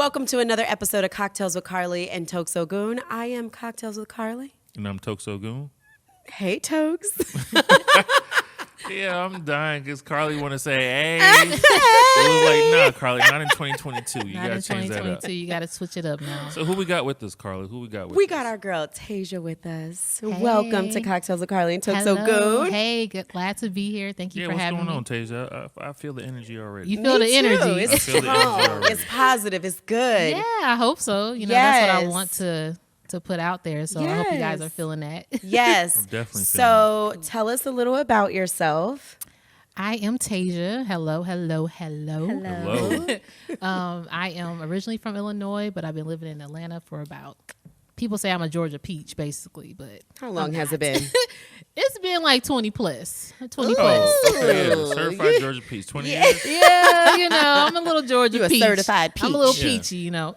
Welcome to another episode of Cocktails with Carly and Toks Ogun. I am Cocktails with Carly. And I'm Toks Ogun. Hey, Toks. Yeah, I'm dying because Carly want to say, hey. It was like, nah, Carly, not in 2022. You got to change that up. You got to switch it up now. So who we got with us, Carly? Who we got with us? We got our girl, Taisha, with us. Hey. Welcome to Cocktails with Carly and Toks Hello. Ogun. Hey, glad to be here. Thank you for having me. What's going on, Taisha? I feel the energy already. You feel the energy. It's strong. It's positive. It's good. Yeah, I hope so. You know, that's what I want to put out there. So I hope you guys are feeling that. Yes. I'm definitely feeling So tell us a little about yourself. I am Taisha. Hello. Hello. I am originally from Illinois, but I've been living in Atlanta for about, people say I'm a Georgia peach, basically. But How long has it been? it's been like 20 plus. 20 Ooh. plus. Okay, yeah, certified Georgia peach, 20 years. Yeah, you know, I'm a little Georgia You a peach. certified peach. I'm a little Yeah. peachy, you know.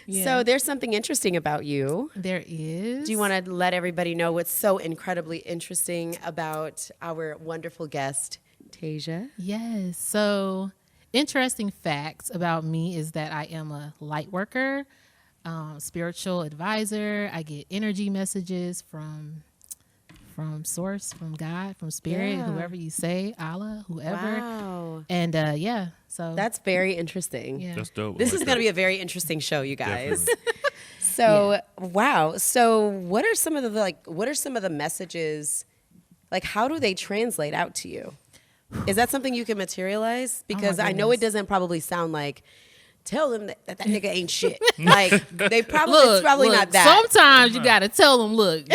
Yeah. So there's something interesting about you. There is. Do you want to let everybody know what's so incredibly interesting about our wonderful guest, Taisha? Yes. So, interesting facts about me is that I am a light worker, spiritual advisor. I get energy messages from source, from God, from spirit, whoever you say, Allah, whoever. Wow. And so That's very interesting. yeah. That's dope. This I is like going to that. be a very interesting show, you guys. Definitely. So, wow. So, what are some of the messages, like how do they translate out to you? Is that something you can materialize? Because I know it goodness. doesn't probably sound like tell them that nigga ain't shit. Like they probably it's probably not that. Sometimes you got to tell them, look,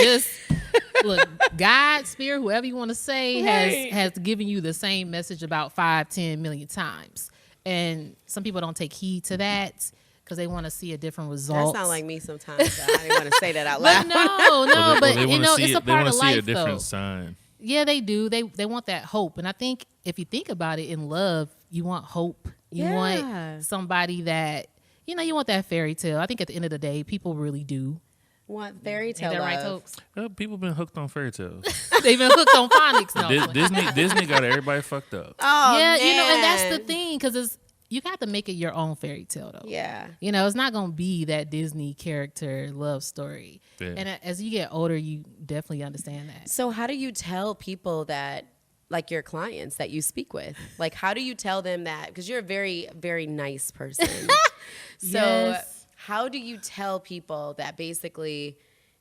God, spirit, whoever you want to say, has given you the same message about 5-10 million times. And some people don't take heed to that because they want to see a different result. That sound like me sometimes. I didn't want to say that out loud. But no, but they you wanna know, see it's it- a part of They want to see a life, different though. sign. Yeah, they do. They want that hope. And I think if you think about it, in love, you want hope. You Yeah. want somebody that, you know, you want that fairy tale. I think at the end of the day, people really do. Want fairy tale Ain't that right, love. Toks? People been hooked on fairy tales. They've been hooked on phonics. No. Disney got everybody fucked up. Oh, Yeah, man. you know, and that's the thing, because you got to make it your own fairy tale, though. Yeah. You know, it's not going to be that Disney character love story. Yeah. And as you get older, you definitely understand that. So how do you tell people that, like your clients that you speak with, like how do you tell them that? Because you're a very, very nice person. So Yes. how do you tell people that basically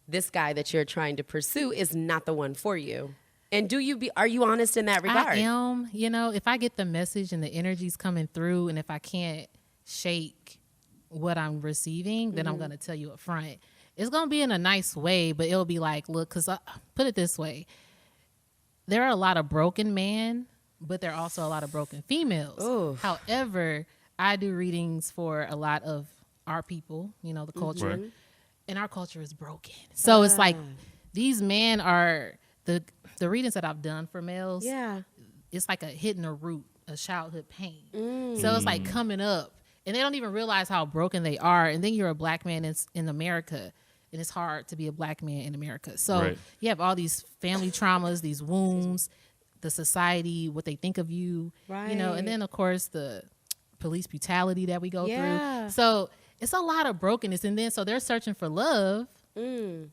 this guy that you're trying to pursue is not the one for you? And are you honest in that regard? I am. You know, if I get the message and the energy's coming through, and if I can't shake what I'm receiving, then I'm going to tell you up front. It's going to be in a nice way, but it'll be like, look, because put it this way. There are a lot of broken men, but there are also a lot of broken females. Ooh. However, I do readings for a lot of our people, you know, the culture. Right. And our culture is broken. So it's like these men are the readings that I've done for males. Yeah. It's like a hitting a root, a childhood pain. So it's like coming up, and they don't even realize how broken they are. And then you're a black man in America, and it's hard to be a black man in America. So Right. you have all these family traumas, these wounds, the society, what they think of you, you know, and then of course the police brutality that we go Yeah. through. So it's a lot of brokenness, and then so they're searching for love. And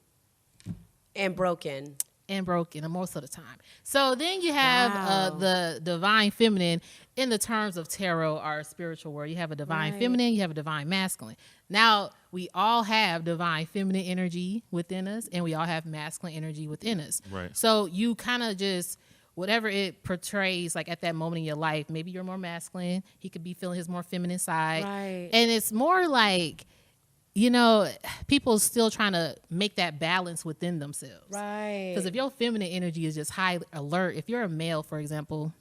broken. And broken most of the time. So then you have the divine feminine in the terms of tarot, our spiritual world. You have a divine feminine, you have a divine masculine. Now, we all have divine feminine energy within us, and we all have masculine energy within us. Right. So you kind of just, whatever it portrays, like at that moment in your life, maybe you're more masculine. He could be feeling his more feminine side. Right. And it's more like, you know, people still trying to make that balance within themselves. Right. Because if your feminine energy is just high alert, if you're a male, for example,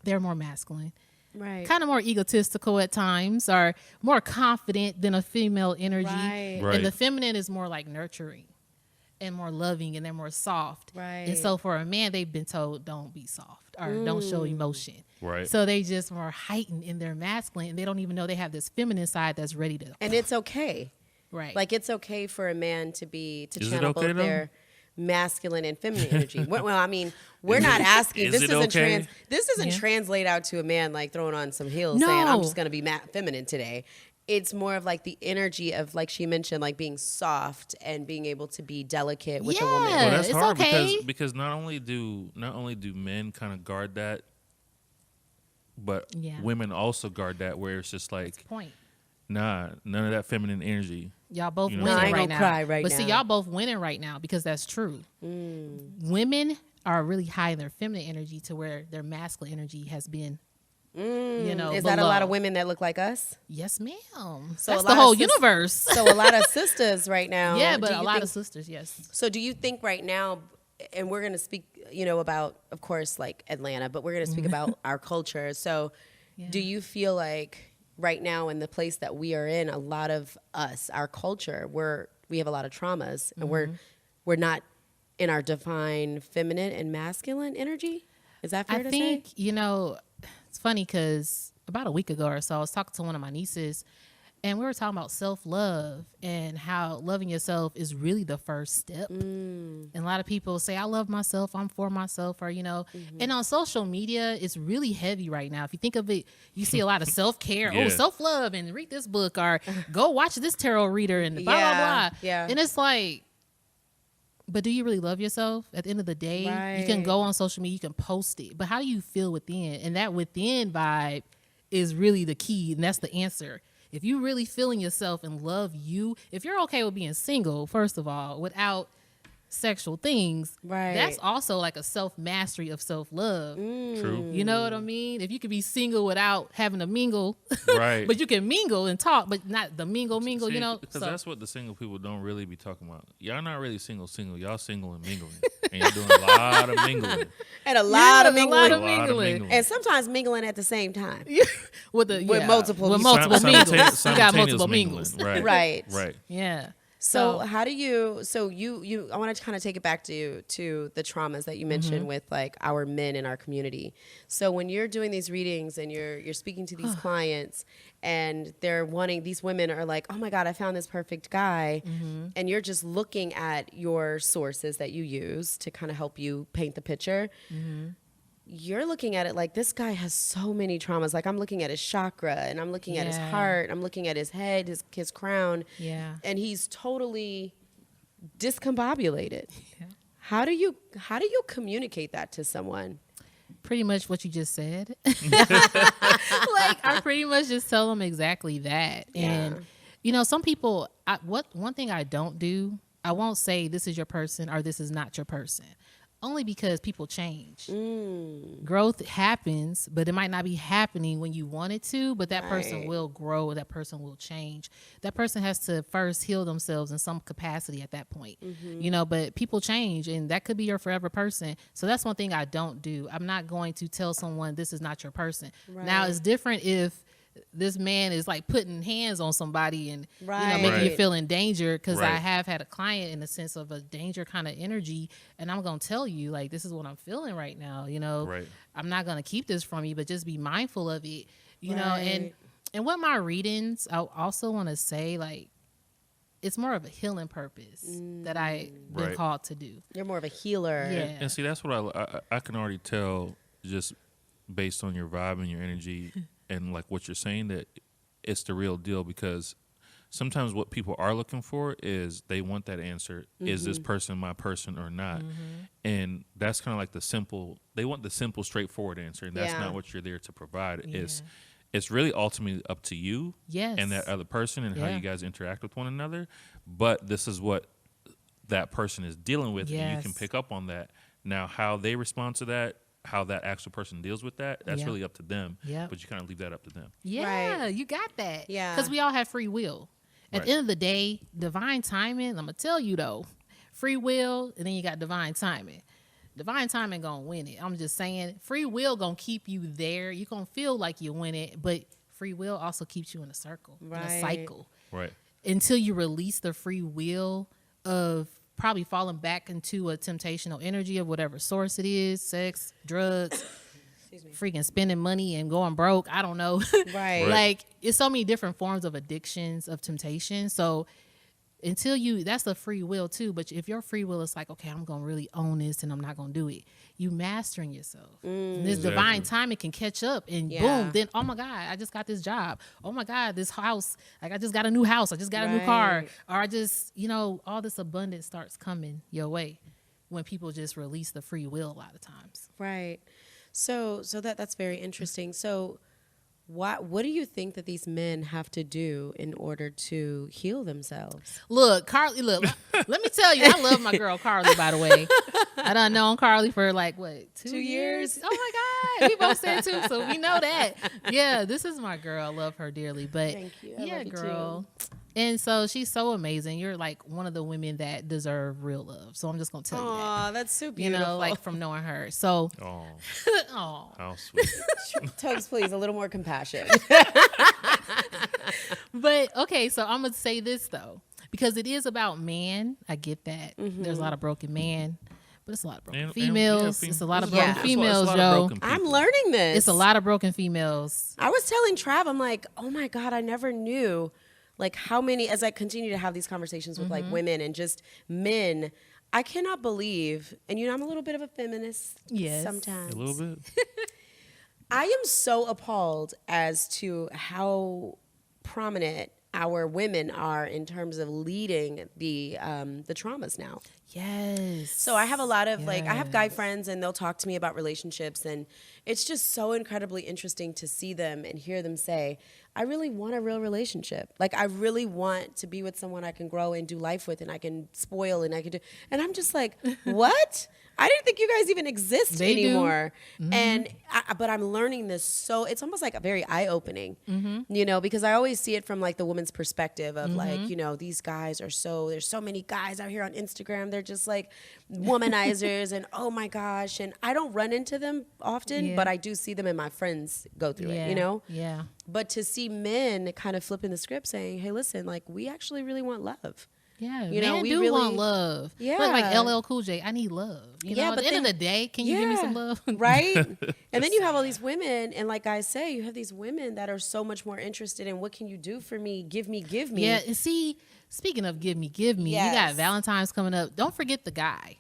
they're more masculine, Right. kind of more egotistical at times, or more confident than a female energy. Right. Right. And the feminine is more like nurturing and more loving, and they're more soft. Right. And so for a man, they've been told, don't be soft or don't show emotion. Right. So they just more heightened in their masculine, and they don't even know they have this feminine side that's ready to. And it's okay. Right. Like it's okay for a man to Is it channel okay, both though? their masculine and feminine energy. Well, I mean, we're not asking. Is This it doesn't okay? this doesn't Yeah. translate out to a man like throwing on some heels saying, "I'm No. just going to be feminine today." It's more of like the energy of, like she mentioned, like being soft and being able to be delicate with a woman. Yeah. Well, that's it's hard okay. because not only do men kind of guard that, but Yeah. women also guard that, where it's just like, Point. nah, none of that feminine energy. Y'all both You know, winning I ain't right gonna now. cry right but see, now. y'all both winning right now because that's true. Women are really high in their feminine energy to where their masculine energy has been, Is that a lot of below. women that look like us? Yes, ma'am. So That's a the lot whole of universe. So a lot of sisters right now. yeah, do but a you lot think- of sisters, yes. So do you think right now, and we're going to speak, about, of course, like Atlanta, but we're going to speak about our culture. So Yeah. do you feel like right now in the place that we are in, a lot of us, our culture, we have a lot of traumas and we're not in our divine feminine and masculine energy? Is that fair I to think, say? it's funny because about a week ago or so, I was talking to one of my nieces and we were talking about self-love and how loving yourself is really the first step. And a lot of people say, I love myself, I'm for myself, or, and on social media, it's really heavy right now. If you think of it, you see a lot of self-care, Yeah. self-love, and read this book, or go watch this tarot reader, and blah, blah, blah. Yeah. And it's like, but do you really love yourself? At the end of the day, you can Right. go on social media, you can post it, but how do you feel within? And that within vibe is really the key, and that's the answer. If you really feeling yourself and love you, if you're okay with being single, first of all, without sexual things, Right. that's also like a self-mastery of self-love. True. You know what I mean? If you could be single without having to mingle, Right. but you can mingle and talk, but not the mingle, See, So because that's what the single people don't really be talking about. Y'all not really single. Y'all single and mingling, and y'all doing a lot of mingling. And a lot of Yeah, a mingling. lot A of lot of mingling. mingling. And sometimes mingling at the same time. with multiple with people. multiple mingles. You got Simultaneous multiple mingling. mingles. Right. Right. Right. Yeah. So how do you? So you. I want to kind of take it back to the traumas that you mentioned with like our men in our community. So when you're doing these readings and you're speaking to these clients, and these women are like, oh my God, I found this perfect guy, and you're just looking at your sources that you use to kind of help you paint the picture. You're looking at it like this guy has so many traumas. Like I'm looking at his chakra and I'm looking at his Yeah. heart. I'm looking at his head, his crown. Yeah. And he's totally discombobulated. Yeah. How do you communicate that to someone? Pretty much what you just said. Like I pretty much just tell them exactly that. And some people, one thing I don't do, I won't say this is your person or this is not your person. Only because people change. Growth happens, but it might not be happening when you want it to, but that person Right. will grow, that person will change. That person has to first heal themselves in some capacity at that point. But people change, and that could be your forever person. So that's one thing I don't do. I'm not going to tell someone this is not your person. Now, Right. it's different if this man is like putting hands on somebody and making you Right. feel in danger, because I Right. have had a client in the sense of a danger kind of energy, and I'm gonna tell you like this is what I'm feeling right now. Right. I'm not gonna keep this from you, but just be mindful of it. And Right. what my readings, I also want to say like it's more of a healing purpose that I've been Right. called to do. You're more of a healer. Yeah. And see, that's what I can already tell just based on your vibe and your energy and like what you're saying, that it's the real deal, because sometimes what people are looking for is they want that answer. Is this person my person or not? And that's kind of like they want the simple, straightforward answer. And that's Yeah. not what you're there to provide. Yeah. It's really ultimately up to you Yes. and that other person and how Yeah. you guys interact with one another. But this is what that person is dealing with, and you can Yes. pick up on that. Now, how they respond to that, how that actual person deals with that, that's Yep. really up to them. Yep. But you kind of leave that up to them. Yeah, Right. you got that. Yeah. Because we all have free will. At Right. the end of the day, divine timing, I'm going to tell you though, free will, and then you got divine timing. Divine timing going to win it. I'm just saying, free will going to keep you there. You're going to feel like you win it, but free will also keeps you in a circle, in Right. a cycle. Right. Until you release the free will of probably falling back into a temptational energy of whatever source it is, sex, drugs, freaking spending money and going broke. I don't know. Right. Right. Like it's so many different forms of addictions, of temptation. So until you, that's a free will too. But if your free will is like, okay, I'm going to really own this and I'm not going to do it, you mastering yourself. And this divine timing can catch up and boom, then, oh my God, I just got this job. Oh my God, this house, like I just got a new house. I just got a new car. Or I just, all this abundance starts coming your way when people just release the free will a lot of times. Right. So that's very interesting. So what do you think that these men have to do in order to heal themselves? Look, Carly, let me tell you, I love my girl Carly, by the way. I done known Carly for like, what, 2 years? Oh my God. We both said 2, so we know that. Yeah, this is my girl. I love her dearly. But Thank you. I yeah, love you girl. too. And so she's so amazing. You're like one of the women that deserve real love. So I'm just going to tell you that. Aw, that's so beautiful. Like from knowing her. So, Oh, how sweet. Toks, please, a little more compassion. but okay, so I'm going to say this though, because it is about man. I get that. There's a lot of broken man. But it's a lot of broken females. It's a lot of broken females, Joe. I'm learning this. It's a lot of broken females. I was telling Trav, I'm like, oh my God, I never knew like how many, as I continue to have these conversations with like women and just men, I cannot believe, and I'm a little bit of a feminist sometimes. A little bit. I am so appalled as to how prominent our women are in terms of leading the traumas now. Yes. So I have a lot of like, I have guy friends and they'll talk to me about relationships, and it's just so incredibly interesting to see them and hear them say, I really want a real relationship. Like I really want to be with someone I can grow and do life with and I can spoil and I can do, and I'm just like, what? I didn't think you guys even exist anymore. And but I'm learning this, so it's almost like a very eye-opening, because I always see it from like the woman's perspective of like, these guys are there's so many guys out here on Instagram, they're just like womanizers and oh my gosh, and I don't run into them often, but I do see them and my friends go through it, Yeah. But to see men kind of flipping the script saying, hey, listen, like we actually really want love. Yeah, we do really want love. Yeah, like LL Cool J, I need love. At the end of the day, can you give me some love? Right? And then you have all these women, and like I say, you have these women that are so much more interested in what can you do for me? Give me. Yeah, and see, speaking of give me, you got Valentine's coming up. Don't forget the guy.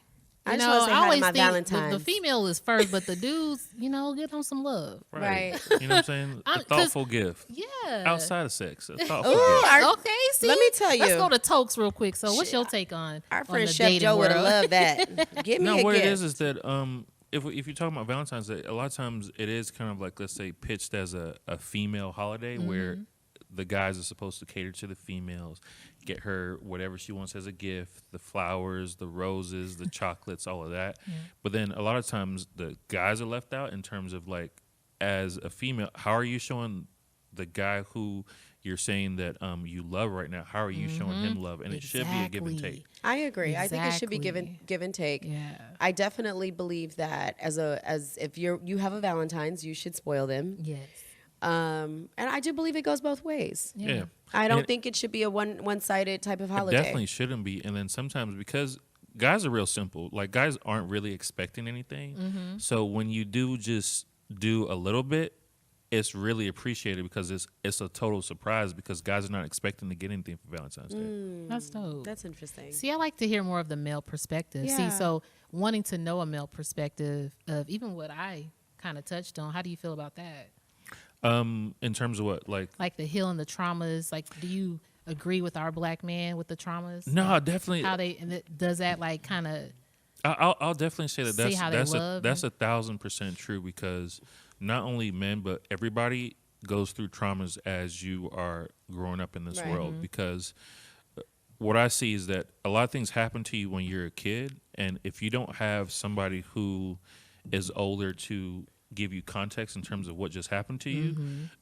I just want to say hi to my think Valentine's. the female is first, but the dudes, get them some love. Right. You know what I'm saying? A thoughtful gift. Yeah. Outside of sex. A thoughtful gift. Okay, see? Let me tell you. Let's go to Toks real quick. So what's your take on our friend the Chef Joe would have loved that. Give me a what gift. it is that if you're talking about Valentine's Day, a lot of times it is kind of like, let's say, pitched as a female holiday where the guys are supposed to cater to the females, get her whatever she wants as a gift, the flowers, the roses, the chocolates, all of that. But then a lot of times the guys are left out in terms of like, as a female, how are you showing the guy who you're saying that you love right now, how are you showing him love? And it should be a give and take. I agree. I think it should be give and take. Yeah. I definitely believe that as if you have a Valentine's, you should spoil them. Yes. And I do believe it goes both ways. Yeah. I don't think it should be a one-sided type of holiday. It definitely shouldn't be. And then sometimes, because guys are real simple, like guys aren't really expecting anything. So when you do just do a little bit, it's really appreciated because it's a total surprise because guys are not expecting to get anything for Valentine's Day. That's dope. That's interesting. See, I like to hear more of the male perspective. Yeah. See, so wanting to know a male perspective of even what I kind of touched on, how do you feel about that? In terms of what, like the healing the traumas, like do you agree with our black man with the traumas? No, definitely. How does that like kind of? I'll definitely say that that's 1,000% true, because not only men but everybody goes through traumas as you are growing up in this world. Because what I see is that a lot of things happen to you when you're a kid, and if you don't have somebody who is older to give you context in terms of what just happened to you,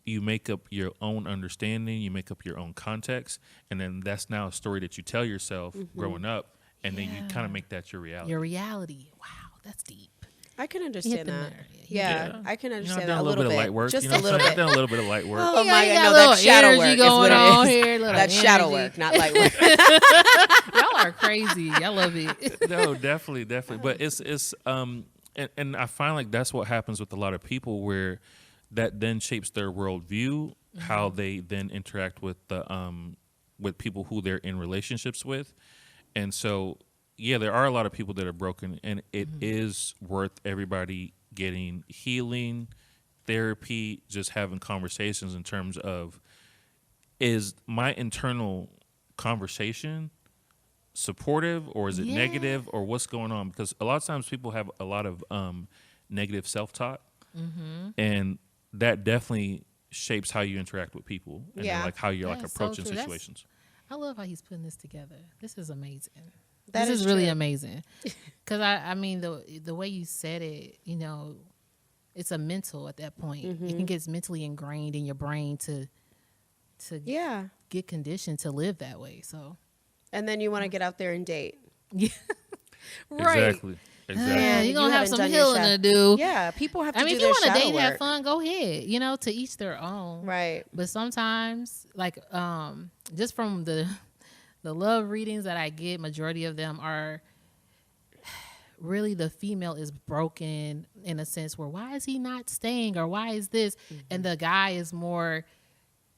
you make up your own understanding, you make up your own context, and then that's now a story that you tell yourself growing up, and then you kind of make that your reality. Your reality. Wow, that's deep. I can understand that. Yeah, I can understand I've that done a little bit. Light work, Just a little I've bit. done a little bit of light work. Oh yeah, my you God, got no, a little that's shadow energy work. Is going what on it is. here. That's shadow work, not light work. Y'all are crazy. I love it. No, definitely. But it's and I find like that's what happens with a lot of people, where that then shapes their worldview, how they then interact with the with people who they're in relationships with. And so, yeah, there are a lot of people that are broken, and it is worth everybody getting healing, therapy, just having conversations in terms of, is my internal conversation supportive or is it negative, or what's going on? Because a lot of times people have a lot of negative self-talk, and that definitely shapes how you interact with people and then, like how you're like approaching situations. I love how he's putting this together. This is amazing. That this is really true. amazing. Because I mean, the way you said it, you know, it's a mental at that point. It can get mentally ingrained in your brain to get conditioned to live that way. So, and then you want to get out there and date. Yeah, right. Exactly. Yeah, you're gonna have haven't some done your healing to do. Yeah, people have to I mean, do if you their want to shadow date and have work. fun, go ahead. You know, to each their own. Right. But sometimes, like, just from the love readings that I get, majority of them are really the female is broken in a sense where why is he not staying or why is this, and the guy is more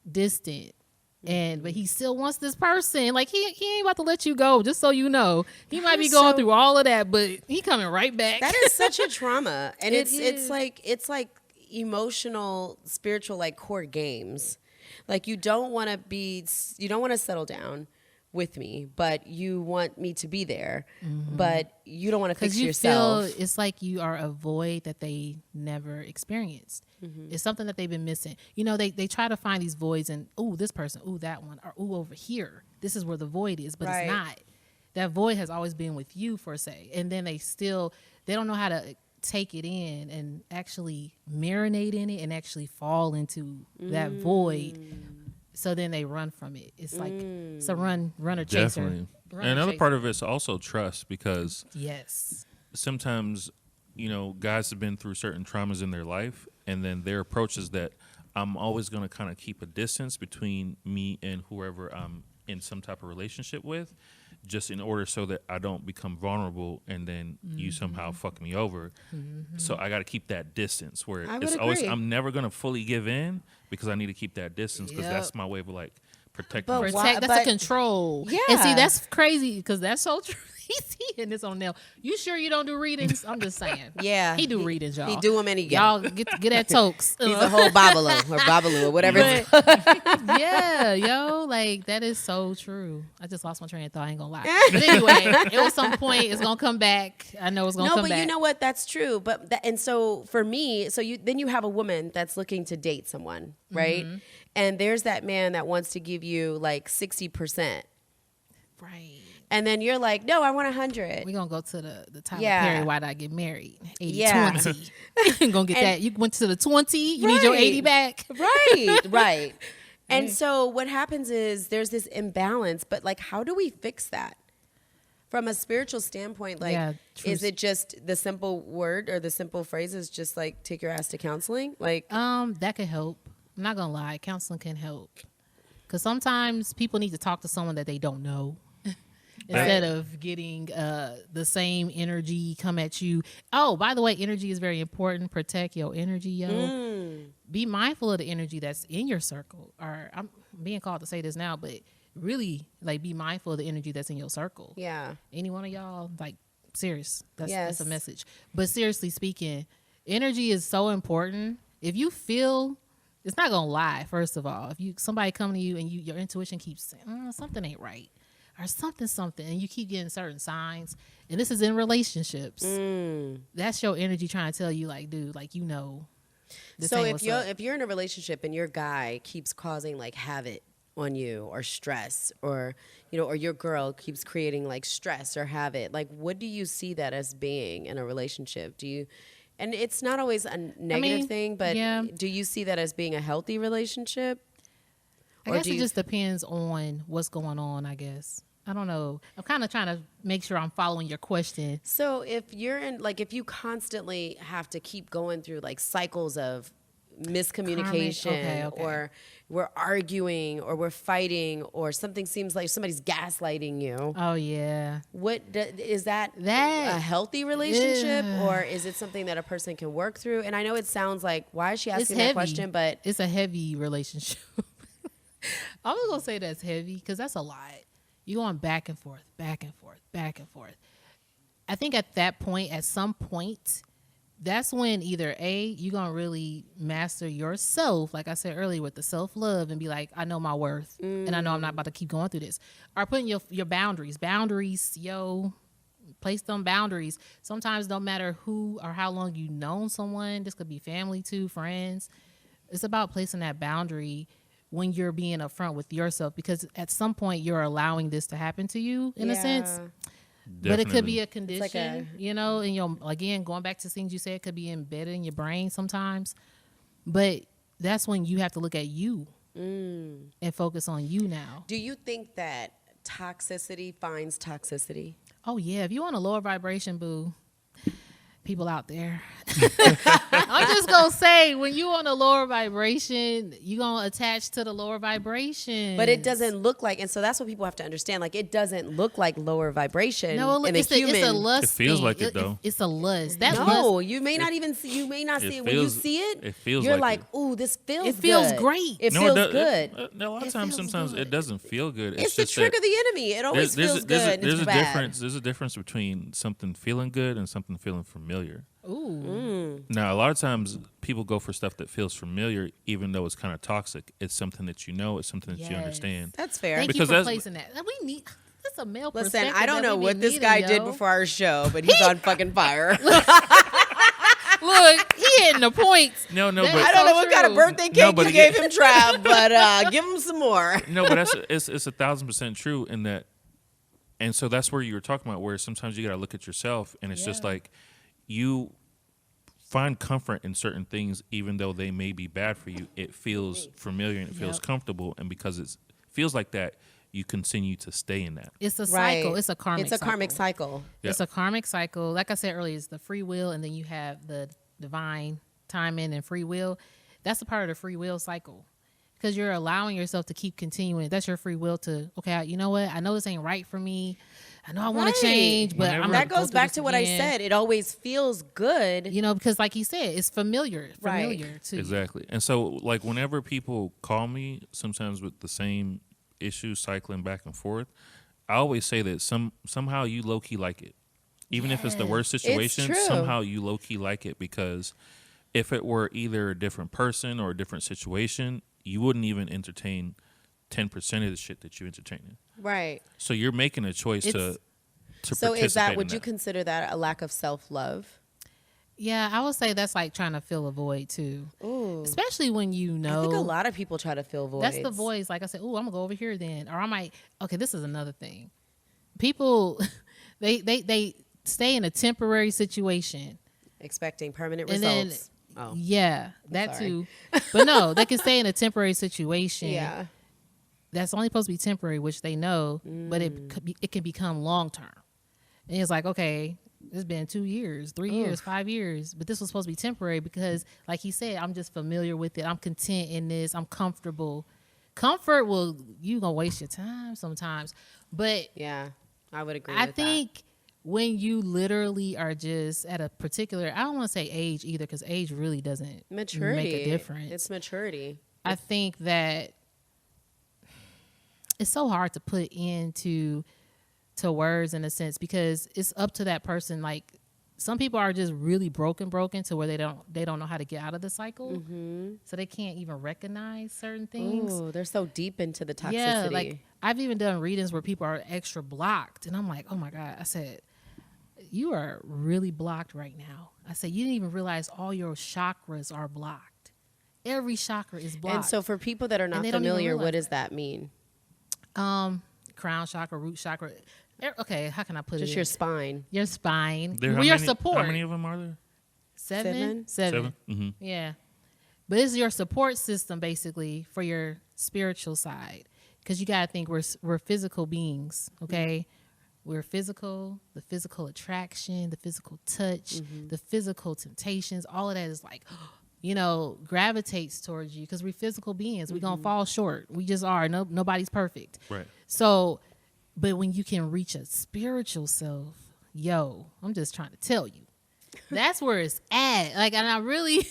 distant. But he still wants this person. Like he ain't about to let you go. Just so you know, he might be going through all of that, but he coming right back. That is such a trauma, and It it's like emotional, spiritual, like core games. Like you don't want to settle down with me, but you want me to be there, but you don't want to fix you yourself. feel it's like you are a void that they never experienced. It's something that they've been missing. You know, they try to find these voids and, ooh, this person, ooh, that one, or ooh, over here. This is where the void is, but Right. it's not. That void has always been with you, for say. And then they don't know how to take it in and actually marinate in it and actually fall into that void. So then they run from it. It's like it's a run or chaser. Definitely. Run or Another chaser. part of it's also trust, because Yes. sometimes, you know, guys have been through certain traumas in their life, and then their approach is that I'm always going to kind of keep a distance between me and whoever I'm in some type of relationship with, just in order so that I don't become vulnerable and then you somehow fuck me over. So I got to keep that distance where I would it's always, agree. I'm never going to fully give in because I need to keep that distance, because Yep. that's my way of like protecting But myself. why- Protect, that's a but- control. Yeah. And see, that's crazy because that's so true. He's hitting this on nail. You sure you don't do readings? I'm just saying. Yeah, He do readings, y'all. He do them any Y'all get that Toks. He's a whole Babalu or whatever. It's Yeah, yo, like that is so true. I just lost my train of thought. I ain't gonna lie. But anyway, at some point it's gonna come back. I know it's gonna no, come but back. you know what? That's true. But and so for me, so you have a woman that's looking to date someone, right? And there's that man that wants to give you like 60%, Right. and then you're like, no, I want 100. We're gonna go to the Tyler Yeah. Perry Why'd I Get Married? 80 Yeah. 20. Gonna get that. You went to the 20, you need your Right. 80 back. Right, right. And so what happens is there's this imbalance, but like, how do we fix that? From a spiritual standpoint, like, Yeah, true. is it just the simple word or the simple phrase is just like, take your ass to counseling? Like, That could help. I'm not gonna lie, counseling can help. Cause sometimes people need to talk to someone that they don't know. Instead of getting the same energy come at you. Oh, by the way, energy is very important. Protect your energy, yo. Be mindful of the energy that's in your circle. Or I'm being called to say this now, but really, like, be mindful of the energy that's in your circle. yeah. Any one of y'all, like, serious. That's Yes. a message. But seriously speaking, energy is so important. If you feel, it's not gonna lie. First of all, if somebody come to you and your intuition keeps saying something ain't right, or something, and you keep getting certain signs, and this is in relationships, that's your energy trying to tell you, like, dude, like, you know. This So ain't if what's you're up. if you're in a relationship and your guy keeps causing like havoc on you or stress, or or your girl keeps creating like stress or havoc, like what do you see that as being in a relationship? Do you, and it's not always a negative thing, but yeah. do you see that as being a healthy relationship? I or guess do it you- just depends on what's going on, I guess. I don't know. I'm kind of trying to make sure I'm following your question. So if you're in, like, if you constantly have to keep going through like cycles of miscommunication, Okay. or we're arguing, or we're fighting, or something seems like somebody's gaslighting you, Oh, yeah. is that That- a healthy relationship, Ugh. or is it something that a person can work through? And I know it sounds like, why is she It's asking that heavy. question? But It's a heavy relationship. I was gonna say that's heavy because that's a lot. You're going back and forth, back and forth, back and forth. I think at that point, at some point, that's when either A, you're gonna really master yourself, like I said earlier, with the self-love and be like, I know my worth and I know I'm not about to keep going through this. Or putting your boundaries, place them boundaries. Sometimes don't matter who or how long you've known someone. This could be family too, friends. It's about placing that boundary when you're being upfront with yourself, because at some point you're allowing this to happen to you in a sense. Definitely. But it could be a condition, like and again, going back to things you said, it could be embedded in your brain sometimes. But that's when you have to look at you and focus on you now. Do you think that toxicity finds toxicity? Oh, yeah. If you want a lower vibration, boo, people out there. I'm just going to say, when you on a lower vibration, you're going to attach to the lower vibration. But it doesn't look like, and so that's what people have to understand. Like, it doesn't look like lower vibration. No, in it's a lust. It feels thing. like it, though. It's a lust. You may not even see. You may not see it when you see it. It feels you're like like, ooh, this feels. It feels good. great. It No, feels does- good. A lot of times, feels sometimes good. it doesn't feel good. It's the just trick that of the enemy. It always feels good. There's it's a bad. difference. There's a difference between something feeling good and something feeling familiar. Ooh. Now, a lot of times people go for stuff that feels familiar, even though it's kind of toxic. It's something that you know. It's something that you Yes. understand. That's fair. Thank Because you for that's- placing that. We need. That's a male Listen, perspective. I don't that know we what be this needing, guy did yo. before our show, but he's on fucking fire. Look, he hitting the points. No, That but is I don't know so what kind of true. birthday No, cake but you again- gave him, Trav, but give him some more. no, but it's 1,000% true in that. And so that's where you were talking about, where sometimes you got to look at yourself, and it's just Yeah. like you find comfort in certain things, even though they may be bad for you. It feels familiar and it feels Yep. comfortable, and because it feels like that, you continue to stay in that. It's a cycle. It's a karmic. It's a karmic cycle. Yeah. It's a karmic cycle. Like I said earlier, it's the free will, and then you have the divine timing and free will. That's a part of the free will cycle, because you're allowing yourself to keep continuing. That's your free will to, okay, you know what? I know this ain't right for me. I know I want Right. to change, but I'm That gonna goes go back through to this what I again. said. It always feels good. You know, because like you said, it's familiar Right. to you. Exactly. And so, like, whenever people call me, sometimes with the same issue cycling back and forth, I always say that somehow you low key like it, even if it's the worst situation. true. Somehow you low key like it, because if it were either a different person or a different situation, you wouldn't even entertain 10% of the shit that you entertain. Right. So you're making a choice It's- to So participate is that, in would you consider that a lack of self-love? Yeah, I would say that's like trying to fill a void too. Ooh. Especially when you know. I think a lot of people try to fill voids. That's the voice. Like I said, oh, I'm gonna go over here then, or I might. Okay, this is another thing. People, they stay in a temporary situation, Expecting permanent and then results. Oh. yeah, that sorry. too. But no, they can stay in a temporary situation. Yeah. That's only supposed to be temporary, which they know, but it can become long term. And it's like, okay, it's been 2 years, 3 years, 5 years, but this was supposed to be temporary because, like he said, I'm just familiar with it. I'm content in this. I'm comfortable. Comfort you gonna waste your time sometimes, but Yeah. I would agree I with think when you literally are just at a particular, I don't want to say age either, because age really doesn't that. Maturity. make a difference. It's maturity. I think that it's so hard to put into words in a sense, because it's up to that person. Like, some people are just really broken to where they don't know how to get out of the cycle, so they can't even recognize certain things. Ooh, they're so deep into the toxicity. Yeah, like I've even done readings where people are extra blocked, and I'm like, oh my God. I said, you are really blocked right now. I said, you didn't even realize all your chakras are blocked. Every chakra is blocked. And so for people that are not they don't even familiar, what realize does that mean? Crown chakra, root chakra. Okay, how can I put Just it? your spine. Your spine. How Your many- support. How many of them are there? Seven. Mm-hmm. Yeah. But it's your support system basically for your spiritual side. Because you got to think we're physical beings, okay? We're physical, the physical attraction, the physical touch, the physical temptations, all of that is like, gravitates towards you because we're physical beings. We're going to fall short. We just are. Nobody's perfect. Right. So, but when you can reach a spiritual self, I'm just trying to tell you, That's where it's at. Like, and I really,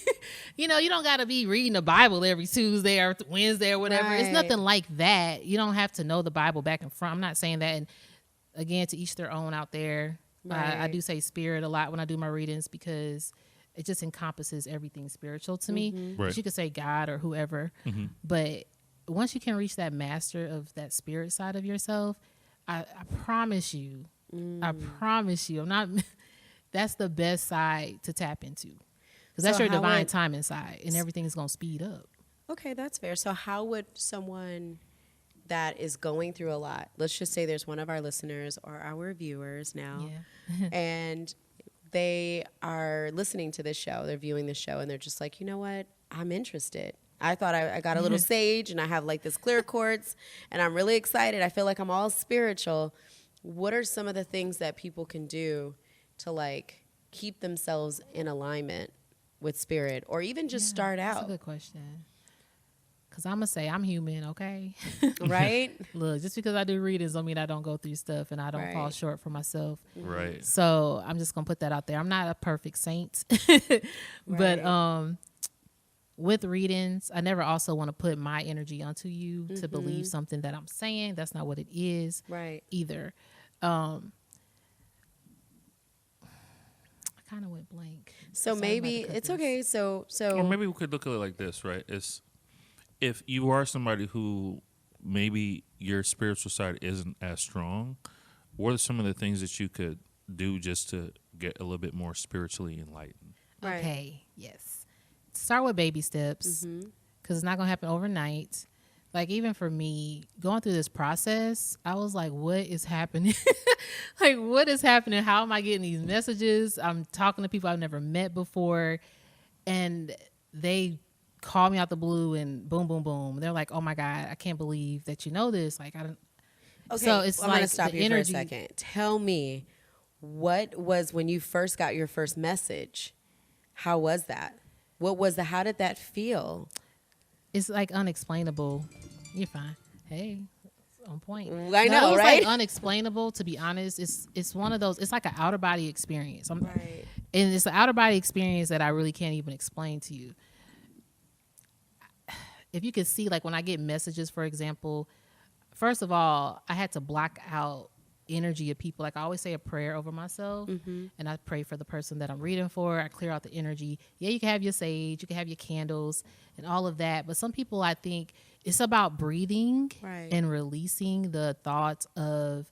you don't got to be reading the Bible every Tuesday or Wednesday or whatever. It's nothing like that. You don't have to know the Bible back and front. I'm not saying that. And again, to each their own out there. I do say spirit a lot when I do my readings because it just encompasses everything spiritual to me. Right. But you could say God or whoever. But once you can reach that master of that spirit side of yourself, I promise you, I'm not. That's the best side to tap into because that's your divine time inside, and everything is gonna speed up. Okay, that's fair. So how would someone that is going through a lot, let's just say there's one of our listeners or our viewers now, and they are listening to this show, they're viewing this show, and they're just like, you know what, I'm interested. I thought I got a little sage and I have like this clear quartz and I'm really excited. I feel like I'm all spiritual. What are some of the things that people can do to like keep themselves in alignment with spirit or even just start out? That's a good question. Because I'm going to say I'm human, okay? Right? Look, just because I do readings don't mean I don't go through stuff and I don't fall short for myself. Right. So I'm just going to put that out there. I'm not a perfect saint. But with readings, I never also want to put my energy onto you to believe something that I'm saying. That's not what it is either. I kind of went blank. So maybe it's okay. So or maybe we could look at it like this, right? It's if you are somebody who maybe your spiritual side isn't as strong, what are some of the things that you could do just to get a little bit more spiritually enlightened? Right. Okay, yes. Start with baby steps because it's not going to happen overnight. Like, even for me, going through this process, I was like, what is happening? Like, what is happening? How am I getting these messages? I'm talking to people I've never met before, and they call me out the blue and boom, boom, boom. They're like, oh, my God, I can't believe that you know this. Like, I don't. Okay, so it's I'm like going to stop you energy. for a second. Tell me, what was when you first got your first message? How was that? How did that feel? It's like unexplainable. You're fine. Hey, it's on point. I know, it was right? like unexplainable, to be honest. It's one of those. It's like an outer body experience. And it's an outer body experience that I really can't even explain to you. If you could see, like when I get messages, for example, first of all, I had to block out energy of people. Like I always say a prayer over myself, and I pray for the person that I'm reading for. I clear out the energy. Yeah, you can have your sage, you can have your candles and all of that, but some people, I think it's about breathing and releasing the thoughts of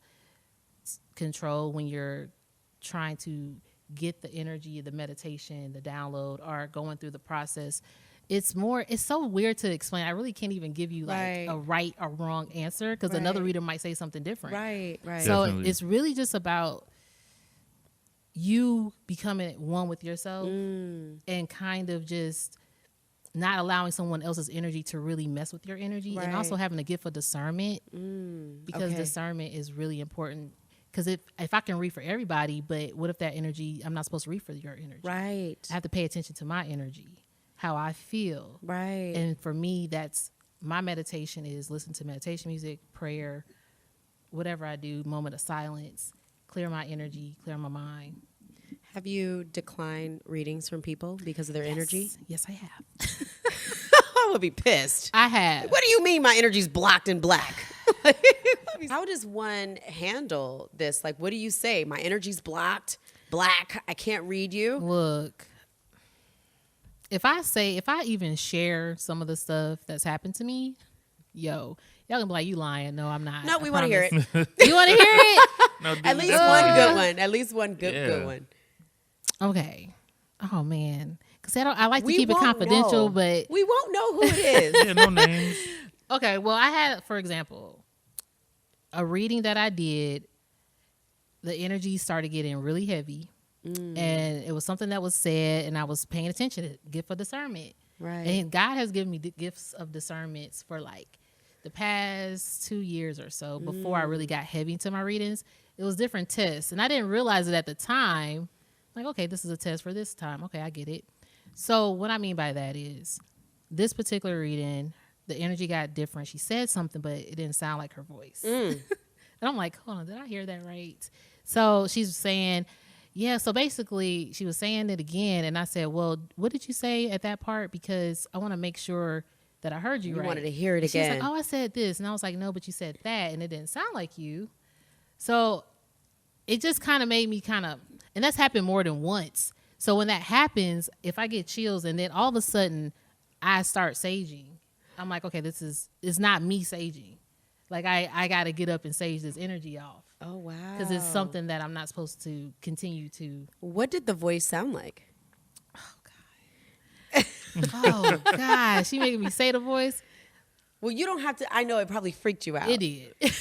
control when you're trying to get the energy, the meditation, the download, or going through the process. It's so weird to explain. I really can't even give you like a right or wrong answer because another reader might say something different. Right. So Definitely. it's really just about you becoming one with yourself and kind of just not allowing someone else's energy to really mess with your energy, and also having a gift of discernment because discernment is really important. Because if I can read for everybody, but what if that energy, I'm not supposed to read for your energy? Right. I have to pay attention to my energy, how I feel. Right. And for me, that's my meditation is listen to meditation music, prayer, whatever I do, moment of silence, clear my energy, clear my mind. Have you declined readings from people because of their energy? Yes, I have. I would be pissed. I have. What do you mean my energy's blocked and black? How does one handle this? Like, what do you say? My energy's blocked, black, I can't read you? Look, if I even share some of the stuff that's happened to me, y'all gonna be like, you lying. No, I'm not. No, we want to hear it. You want to hear it? No, At least one good one. At least one good one. Okay. Oh, man. Because I like to We keep it won't confidential, know. but... We won't know who it is. Yeah, no names. Okay, well, I had, for example, a reading that I did, the energy started getting really heavy, and it was something that was said, and I was paying attention to it, gift of discernment. Right. And God has given me the gifts of discernment for like the past 2 years or so before I really got heavy into my readings. It was different tests, and I didn't realize it at the time. Like, okay, this is a test for this time. Okay, I get it. So what I mean by that is this particular reading, the energy got different. She said something, but it didn't sound like her voice. And I'm like, hold on, did I hear that right? So she's saying, Yeah, so basically she was saying it again, and I said, well, what did you say at that part? Because I want to make sure that I heard you You right. wanted to hear it And again. She's like, oh, I said this. And I was like, no, but you said that, and it didn't sound like you. So it just kind of made me and that's happened more than once. So when that happens, if I get chills and then all of a sudden I start saging, I'm like, okay, it's not me saging. Like I got to get up and sage this energy off. Oh, wow. Because it's something that I'm not supposed to continue to. What did the voice sound like? Oh, God. She making me say the voice. Well, you don't have to. I know it probably freaked you out. It did.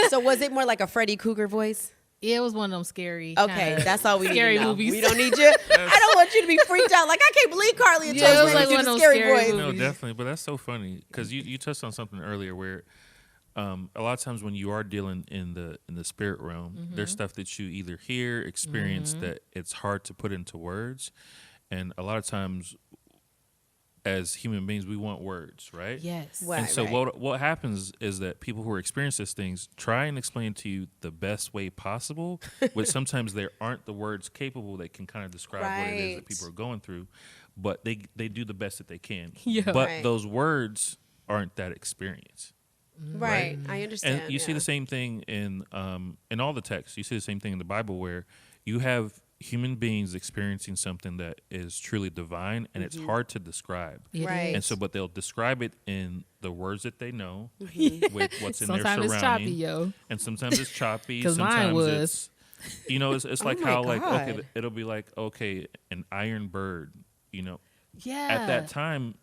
So was it more like a Freddy Krueger voice? Yeah, it was one of them scary. Okay, that's all we need scary to know. movies. We don't need you. I don't want you to be freaked out. Like, I can't believe Carly and Yeah, it Toks was made like me one do of the those scary scary voice. movies. No, definitely, but that's so funny because you touched on something earlier where a lot of times when you are dealing in the spirit realm, there's stuff that you either hear, experience that it's hard to put into words, and a lot of times as human beings we want words, right? Yes. Right. And so what happens is that people who experience these things try and explain to you the best way possible, but sometimes there aren't the words capable that can kind of describe what it is that Right. people are going through, but they do the best that they can. Yeah. But Right. those words aren't that experience. Right. I understand. And you see yeah. the same thing in all the texts. You see the same thing in the Bible where you have human beings experiencing something that is truly divine and it's hard to describe. It Right. is. And so, but they'll describe it in the words that they know with what's in Sometimes their it's surrounding. choppy, yo. And sometimes it's choppy. 'Cause mine Sometimes was. it's like Oh my how like God. okay, it'll be like okay, an iron bird. Yeah. At that time,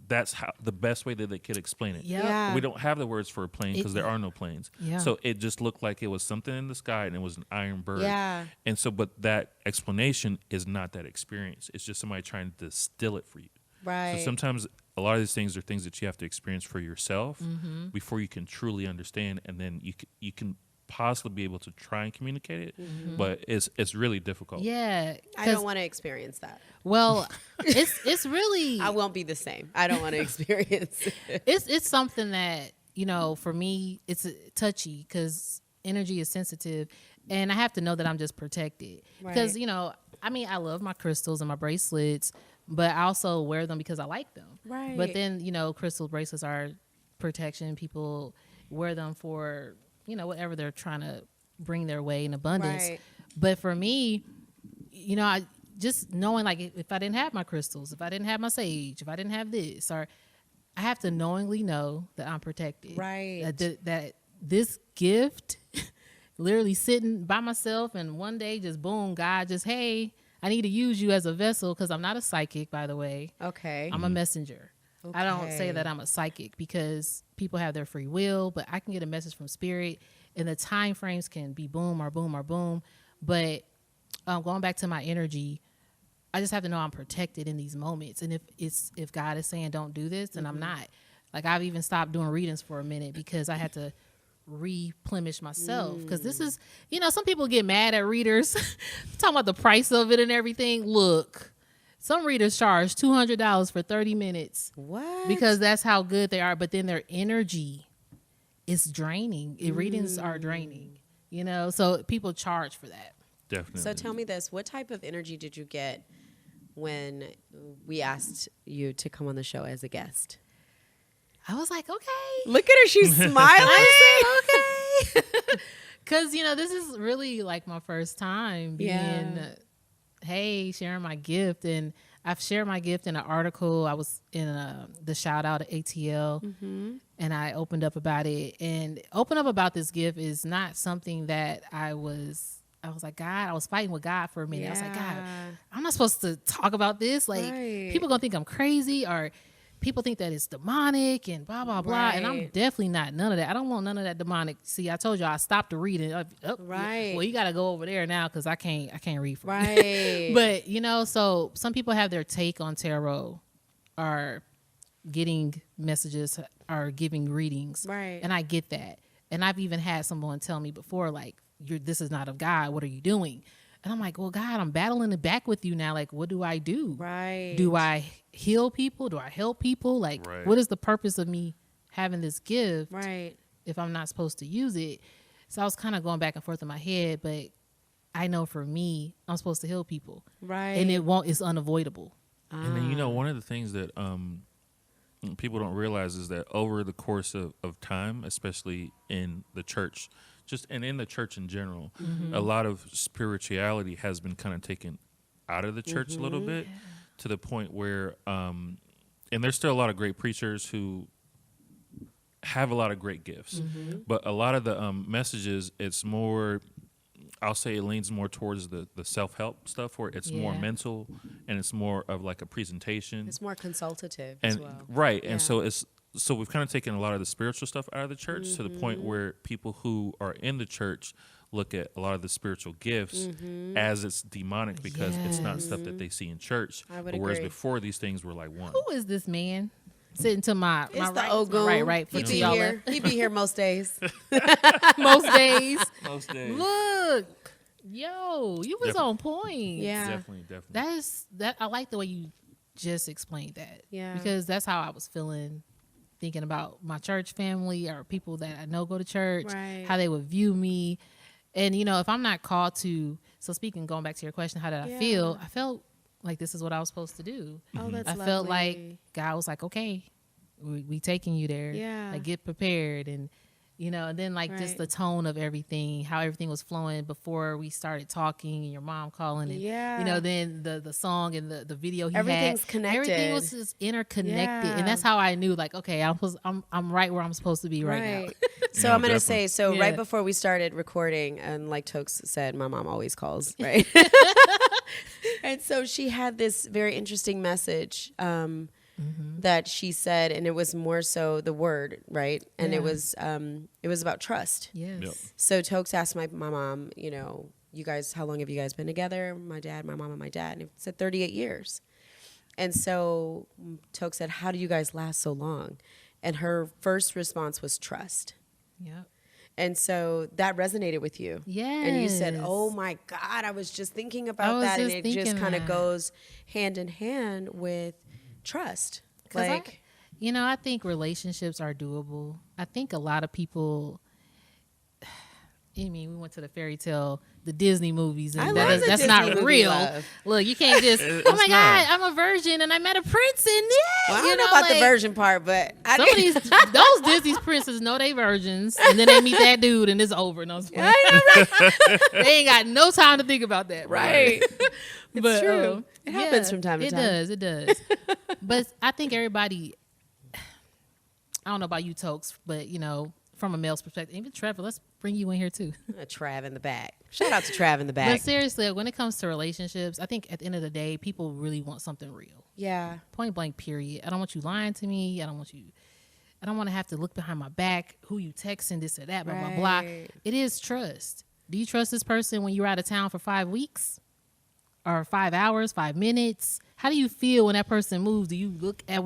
that's how the best way that they could explain it. Yep. Yeah. We don't have the words for a plane because It- there are no planes. Yeah. So it just looked like it was something in the sky and it was an iron bird. Yeah. And so, but that explanation is not that experience. It's just somebody trying to distill it for you. Right. So sometimes a lot of these things are things that you have to experience for yourself Mm-hmm. before you can truly understand, and then you can possibly be able to try and communicate it, but it's really difficult. Yeah. I 'Cause- don't want to experience that. Well, it's really I won't be the same. I don't want to experience it. it's something that for me it's touchy because energy is sensitive, and I have to know that I'm just protected because Right. I love my crystals and my bracelets, but I also wear them because I like them. Right. But then crystal bracelets are protection. People wear them for whatever they're trying to bring their way in abundance. Right. But for me, I just knowing like if I didn't have my crystals, if I didn't have my sage, if I didn't have this, or I have to knowingly know that I'm protected. Right. That this gift, literally sitting by myself, and one day just boom, God just, hey, I need to use you as a vessel because I'm not a psychic, by the way. Okay. I'm a messenger. I don't say Okay. that I'm a psychic because people have their free will, but I can get a message from spirit, and the time frames can be boom or boom or boom. But going back to my energy, I just have to know I'm protected in these moments. And if God is saying don't do this, then I'm not. Like I've even stopped doing readings for a minute because I had to replenish myself. Because this is, some people get mad at readers talking about the price of it and everything. Look, some readers charge $200 for 30 minutes What? because that's how good they are. But then their energy is draining. Readings are draining, so people charge for that. Definitely. So tell me this: what type of energy did you get when we asked you to come on the show as a guest? I was like, okay. Look at her; she's smiling. I said, okay. Because, this is really like my first time being, Yeah. hey, sharing my gift. And I've shared my gift in an article. I was in the shout out at ATL, and I opened up about it. And open up about this gift is not something that I was like, God, I was fighting with God for a minute. I was like, God, Yeah. I'm not supposed to talk about this. Like, Right. people going to think I'm crazy, or people think that it's demonic and blah, blah, blah. And I'm Right. definitely not none of that. I don't want none of that demonic. See, I told you I stopped the reading. Right. Well, you got to go over there now because I can't read from you. Right. But, so some people have their take on tarot, or getting messages, or giving readings. Right. And I get that. And I've even had someone tell me before, like, this is not of God. What are you doing? And I'm like, well, God, I'm battling it back with you now. Like, what do I do? Right. Do I heal people? Do I help people? Like, Right. what is the purpose of me having this gift Right. if I'm not supposed to use it? So I was kind of going back and forth in my head, but I know for me, I'm supposed to heal people. Right. And it's unavoidable. And then, one of the things that people don't realize is that over the course of time, especially in the church, and in the church in general, a lot of spirituality has been kind of taken out of the church a little bit, to the point where, and there's still a lot of great preachers who have a lot of great gifts, but a lot of the messages, it's more, I'll say it leans more towards the self-help stuff, where it's more mental and it's more of like a presentation. It's more consultative and, as well. Right. Yeah. And so we've kind of taken a lot of the spiritual stuff out of the church, to the point where people who are in the church look at a lot of the spiritual gifts as it's demonic, because it's not stuff that they see in church. I would whereas agree. before, these things were like one. Who is this man sitting to my It's my the right? Ogun. Right. He For be y'all here. He be here most days. most days. Most days. Look, yo, you was on point. Yeah. Definitely. That. I like the way you just explained that. Yeah. Because that's how I was feeling, thinking about my church family or people that I know go to church, Right. how they would view me. And, if I'm not called to, going back to your question, how did I feel? I felt like this is what I was supposed to do. Oh, that's I lovely. felt like God was like, okay, we taking you there. Yeah. Like, get prepared. And, and then just Right. the tone of everything, how everything was flowing before we started talking, and your mom calling, and then the song and the video he Everything's had. connected. Everything was just interconnected, Yeah. and that's how I knew, like, okay, I'm right where I'm supposed to be right now. So No, I'm gonna definitely. say, Yeah. right before we started recording, and like Toks said, my mom always calls, right? And so she had this very interesting message that she said, and it was more so the word, right? And Yeah. it was about trust. Yes. Yep. So Toks asked my mom, you guys, how long have you guys been together? My dad, my mom, and my dad. And it said 38 years. And so Toks said, how do you guys last so long? And her first response was trust. Yep. And so that resonated with you. Yes. And you said, oh my God, I was just thinking I about was that. And just it just thinking kind of that. goes hand in hand with trust. 'Cause Like, I think relationships are doable. I think a lot of people, we went to the fairy tale, the Disney movies, I and love the that's Disney not movie real. love. Look, you can't just, It's oh my God, not. I'm a virgin and I met a prince, and well, I don't know about the like, virgin part, but I Some of these, those Disney princes know they virgins, and then they meet that dude, and it's over. No, they ain't got no time to think about that, right. It's But, true. It happens from time to time. It does. But I think everybody, I don't know about you, Toks, but from a male's perspective, even Trevor, let's bring you in here too. Trav in the back. Shout out to Trav in the back. But seriously, when it comes to relationships, I think at the end of the day, people really want something real. Yeah. Point blank, period. I don't want you lying to me. I don't want to have to look behind my back, who you texting, this or that, blah, blah, blah. Right. It is trust. Do you trust this person when you're out of town for 5 weeks? Or 5 hours, 5 minutes? How do you feel when that person moves? Do you look at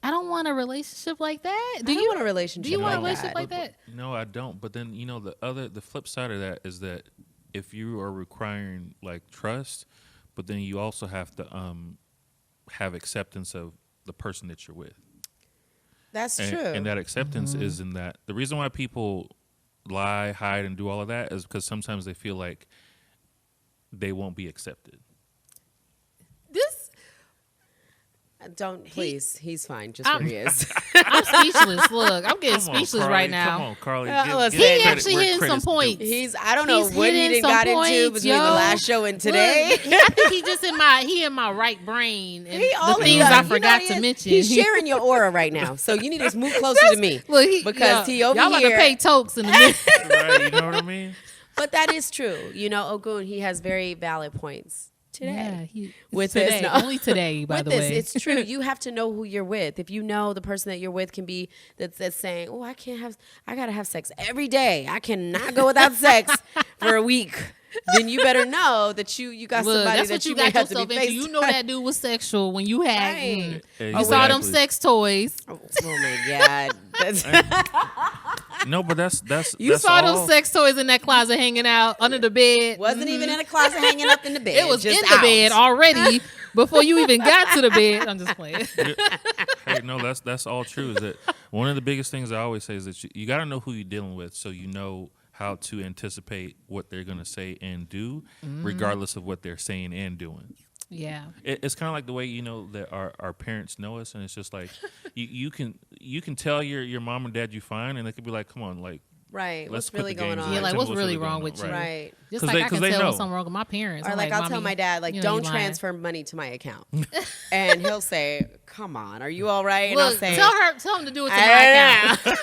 I don't want a relationship like that. Do you want a relationship? Do you want a like relationship that? like that? No, I don't. But then the flip side of that is that if you are requiring like trust, but then you also have to have acceptance of the person that you're with. That's And, true. and that acceptance is in that the reason why people lie, hide, and do all of that is because sometimes they feel like they won't be accepted. Don't, please. He's fine, just where he is. I'm speechless. Look, I'm getting Come on, speechless Carly. right now. Come on, Carly. listen. He credit actually where hitting some credit's due. points. I don't know He's what he hitting done got some into points, between the yo. last show and today. Look, I think he just in my right brain. And He the only things does. I You know forgot he to is. mention. He's sharing your aura right now, so you need to move closer to me. Look, because he over y'all about to here- pay Toks in a minute. Right, you know what I mean? But that is true. Ogun, he has very valid points today. With today, this, no. only today, by With the this, way. it's true. You have to know who you're with. If you know the person that you're with can be that's saying, "Oh, I gotta have sex every day. I cannot go without sex for a week." Then you better know that you got Look, somebody that's that what you you may got have to yourself be into. faced. You know that dude was sexual when you had Right. you saw them Exactly. sex toys. Oh my God. That's, No, but that's You that's saw all. them sex toys in that closet hanging out under the bed. wasn't even in a closet hanging up in the bed. It was just in the out. bed already before you even got to the bed. I'm just playing. Hey, no, that's all true. Is that one of the biggest things I always say is that you got to know who you're dealing with, so you know how to anticipate what they're going to say and do, regardless of what they're saying and doing. Yeah. It's kind of like the way, you know, that our parents know us, and it's just like you can tell your mom and dad you fine, and they could be like, come on, like, Right. let's What's put really the going games on? away. Yeah, like Tell me what's really going wrong on. with you? Right. Just 'Cause like they- I 'cause can they tell know. what's something wrong with my parents. Or I'm like I'll tell Mommy, my dad, like, you know you don't lying." transfer money to my account. And he'll say, come on, are you all right? And I'll Look, say, tell him to do it to I my don't know. account.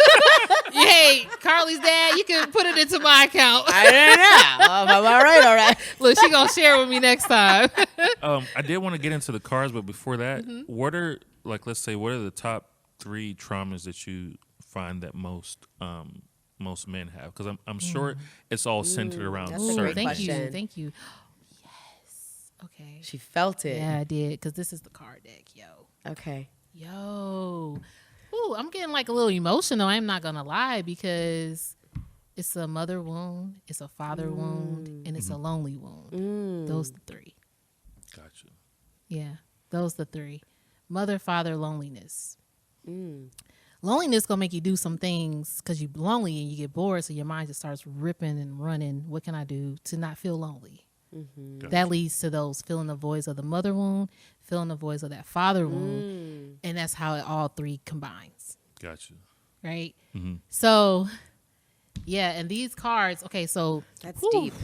Hey, Carly's dad, you can put it into my account. I don't know. I'm all right, all right. Look, she gonna share with me next time. I did want to get into the cars, but before that, Mm-hmm. what are, like, let's say, what are the top 3 traumas that you find that most men have? Because I'm sure it's all centered around that's a certain great thank things. you, question. thank you. Yes. Okay. She felt it. Yeah, I did, because this is the card deck, yo. Okay. Yo. Ooh, I'm getting like a little emotional. I'm not gonna lie, because it's a mother wound, it's a father wound, and it's a lonely wound. Those the 3. Gotcha. Yeah, those the 3. Mother, father, loneliness. Loneliness gonna make you do some things because you're lonely and you get bored, so your mind just starts ripping and running. What can I do to not feel lonely? Gotcha. That leads to those feeling the voids of the mother wound, feeling the voids of that father wound, and that's how it all 3 combines, Gotcha. right? Mm-hmm. So, yeah, and these cards. Okay, so That's whew, deep.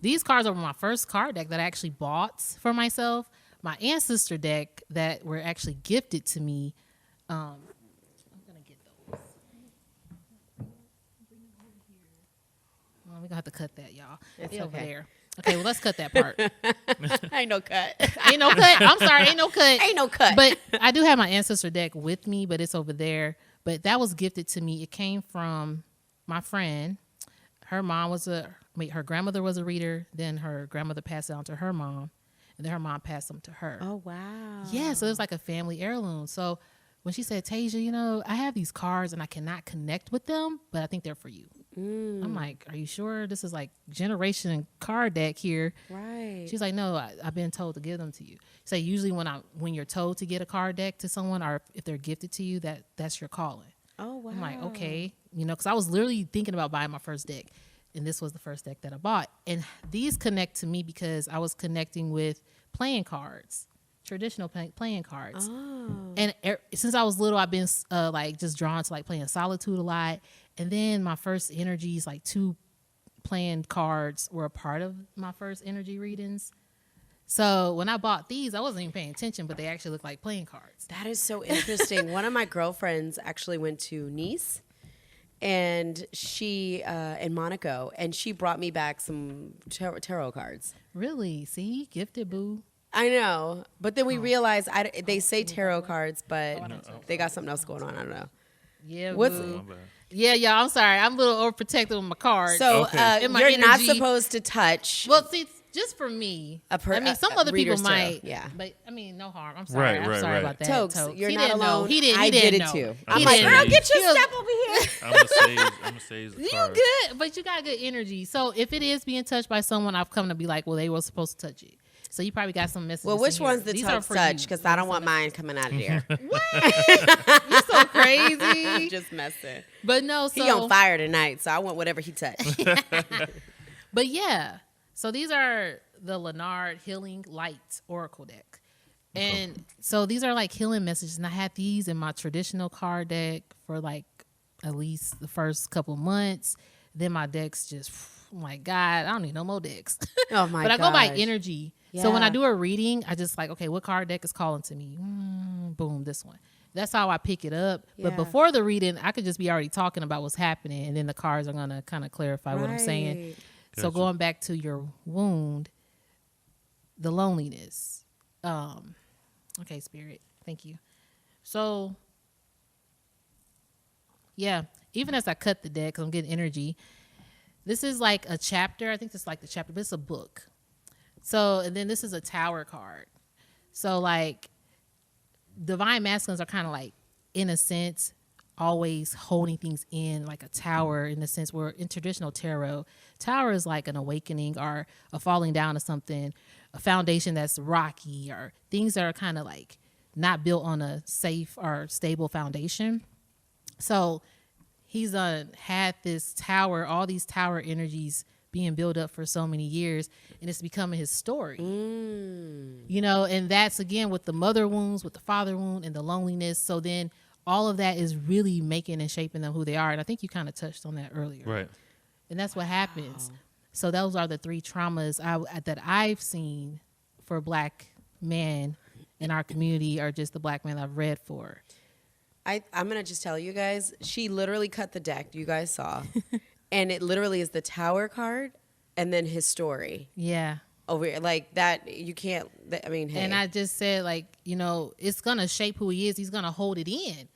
These cards are my first card deck that I actually bought for myself. My ancestor deck that were actually gifted to me. I'm gonna get those. Well, we're gonna have to cut that, y'all. It's They over okay. there. Okay, well, let's cut that part. Ain't no cut. Ain't no cut. I'm sorry, ain't no cut. Ain't no cut. But I do have my ancestor deck with me, but it's over there. But that was gifted to me. It came from my friend. Her mom was her grandmother was a reader. Then her grandmother passed it on to her mom, and then her mom passed them to her. Oh, wow. Yeah, so it was like a family heirloom. So when she said, Taisha, you know, I have these cards and I cannot connect with them, but I think they're for you. I'm like, are you sure? This is like generation card deck here. Right. She's like, no, I've been told to give them to you. So usually when you're told to get a card deck to someone, or if they're gifted to you, that's your calling. Oh, wow. I'm like, okay, you know, because I was literally thinking about buying my first deck, and this was the first deck that I bought. And these connect to me because I was connecting with playing cards, traditional playing cards. Oh. And since I was little, I've been like just drawn to like playing Solitude a lot. And then my first energies, like 2 playing cards, were a part of my first energy readings. So when I bought these, I wasn't even paying attention, but they actually look like playing cards. That is so interesting. One of my girlfriends actually went to Nice, and she in Monaco, and she brought me back some tarot cards. Really? See? Gifted, boo. I know, but then we realized they say tarot cards, but they got something else going on. I don't know. Yeah, What's- boo. My bad. Yeah, y'all, I'm sorry. I'm a little overprotective with my cards. So Okay. In my you're not energy- supposed to touch. well, see, just for me. I mean, some a other people reader's tarot, might. yeah. But I mean, no harm. I'm sorry. I'm Right, sorry right. about that. Tokes, you're He not didn't know. alone. He didn't. I He did didn't it know. too. He I'm like, didn't girl, know. get your He was- step over here. I'm gonna save the You card. good, but you got good energy. So if it is being touched by someone, I've come to be like, well, they were supposed to touch it. So you probably got some messages. Well, which in one's here. the These are Tokes for touch? you. Because I don't want mine coming out of there. You're so crazy. Just messing. But no, so He on fire tonight, so I want whatever he touched. But yeah, so these are the Leonard Healing Light Oracle deck. And so these are like healing messages. And I had these in my traditional card deck for like at least the first couple months. Then my decks just, I'm like, God, I don't need no more decks. Oh my But I go by gosh. energy. So when Yeah. I do a reading, I just like, okay, what card deck is calling to me? Boom, this one. That's how I pick it up. But Yeah. before the reading, I could just be already talking about what's happening. And then the cards are going to kind of clarify what I'm saying. Right. So Gotcha. going back to your wound, the loneliness. Okay, Spirit, thank you. So, yeah, even as I cut the deck, 'cause I'm getting energy. This is like a chapter. I think this is like the chapter, but it's a book. So, and then this is a tower card. So, like, divine masculines are kind of like, in a sense, always holding things in like a tower, in the sense where in traditional tarot, tower is like an awakening or a falling down of something, a foundation that's rocky, or things that are kind of like not built on a safe or stable foundation. So he's had this tower, all these tower energies being built up for so many years, and it's becoming his story. You know, and that's again with the mother wounds, with the father wound, and the loneliness. So then all of that is really making and shaping them who they are. And I think you kind of touched on that earlier. Right. And that's what happens. So those are the 3 traumas that I've seen for Black men in our community, or just the Black men I've read for. I'm going to just tell you guys, she literally cut the deck you guys saw. And it literally is the tower card and then his story. Yeah. Over here. Like that, you can't, I mean, hey. And I just said, like, you know, it's going to shape who he is. He's going to hold it in.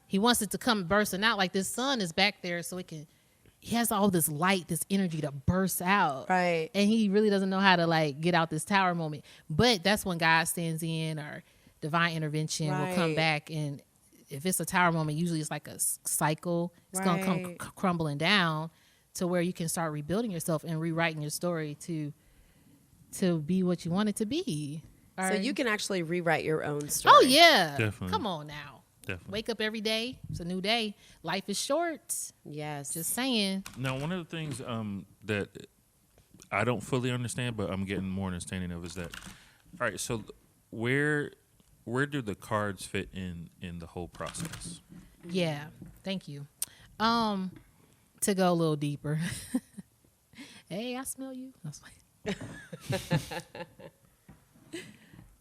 He wants it to come bursting out. Like this sun is back there so he has all this light, this energy to burst out. Right. And he really doesn't know how to like get out this tower moment. But that's when God stands in, or divine intervention will come back. And if it's a tower moment, usually it's like a cycle. It's going to come crumbling down to where you can start rebuilding yourself and rewriting your story to be what you want it to be. So you can actually rewrite your own story. Oh, yeah. Definitely. Come on now. Definitely. Wake up every day. It's a new day. Life is short. Yes. Just saying. Now, one of the things that I don't fully understand, but I'm getting more understanding of, is that, all right, so where do the cards fit in the whole process? Yeah. Thank you. To go a little deeper. Hey, I smell you. I was like,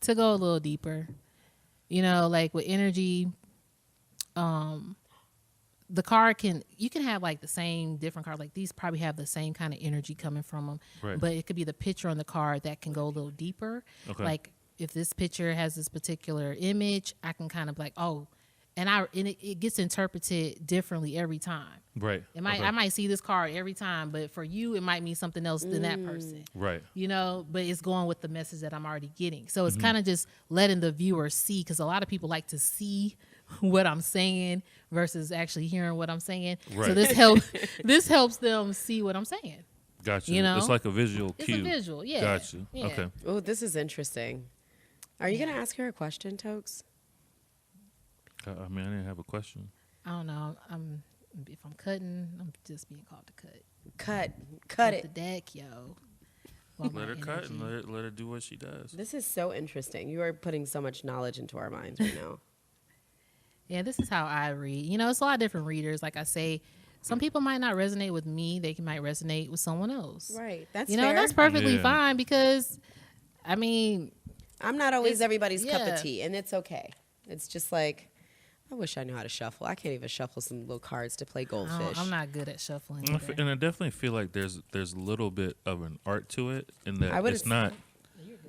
to go a little deeper, you know, like with energy, the card you can have like the same different card, like these probably have the same kind of energy coming from them, Right. but it could be the picture on the card that can go a little deeper. Okay. Like if this picture has this particular image, I can kind of like, oh, and it gets interpreted differently every time. Right. I might see this card every time, but for you, it might mean something else than that person. Right. You know, but it's going with the message that I'm already getting. So it's kind of just letting the viewer see, because a lot of people like to see what I'm saying versus actually hearing what I'm saying. Right. So this helps them see what I'm saying. Gotcha. You know? It's like a visual cue. It's a visual, yeah. Gotcha. Yeah. Okay. Oh, this is interesting. Are you going to ask her a question, Toks? I mean, I didn't have a question. I don't know. If I'm cutting, I'm just being called to cut. Cut Cut it. the deck, yo. Let her cut and let her do what she does. This is so interesting. You are putting so much knowledge into our minds right now. Yeah, this is how I read. You know, it's a lot of different readers. Like I say, some people might not resonate with me. They might resonate with someone else. Right. That's You know, fair. that's perfecly Yeah. fine, because, I mean, I'm not always It's- everybody's cup yeah. of tea, and it's okay. It's just like, I wish I knew how to shuffle. I can't even shuffle some little cards to play goldfish. I'm not good at shuffling. And either. I definitely feel like there's a little bit of an art to it, in that I would've it's not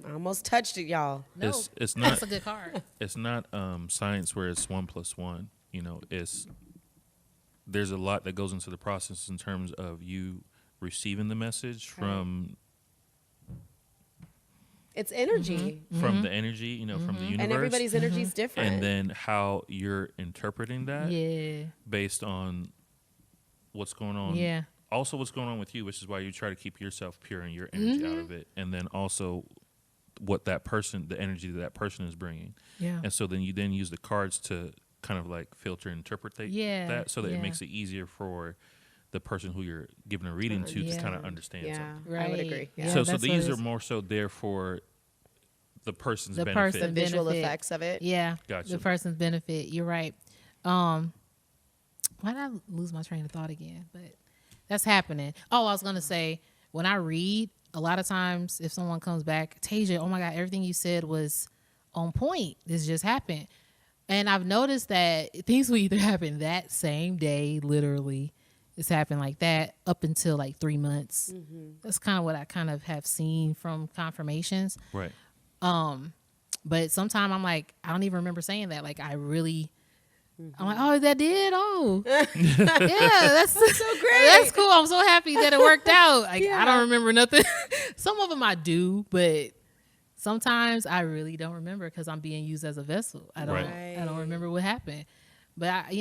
I almost touched it, y'all. No, it's not that's a good card. it's not science where it's 1 + 1. You know, there's a lot that goes into the process in terms of you receiving the message from It's energy. the energy, you know, from the universe, And everybody's energy is different. and then how you're interpreting that Yeah. based on what's going on. Yeah. Also, what's going on with you, which is why you try to keep yourself pure and your energy out of it, and then also what the energy that person is bringing. Yeah. And so then you use the cards to kind of like filter and interpret that, so that it makes it easier for the person who you're giving a reading to Yeah. kind of understand yeah, something. I would Right. agree. Yeah. Yeah. So that's what these it are is. more so there for the person's The benefit. person The visual benefit. effects of it. Yeah. Gotcha. The person's benefit. You're right. Why did I lose my train of thought again? But that's happening. Oh, I was going to say, when I read, a lot of times if someone comes back, Taisha, oh my God, everything you said was on point. This just happened. And I've noticed that things will either happen that same day, literally. It's happened like that up until like 3 months. That's kind of what I kind of have seen from confirmations. Right. But sometimes I'm like, I don't even remember saying that. Like I really, I'm like, oh, that did? Oh, yeah, that's so great. That's cool. I'm so happy that it worked out. Like I don't remember nothing. Some of them I do, but sometimes I really don't remember because I'm being used as a vessel. I don't remember what happened. But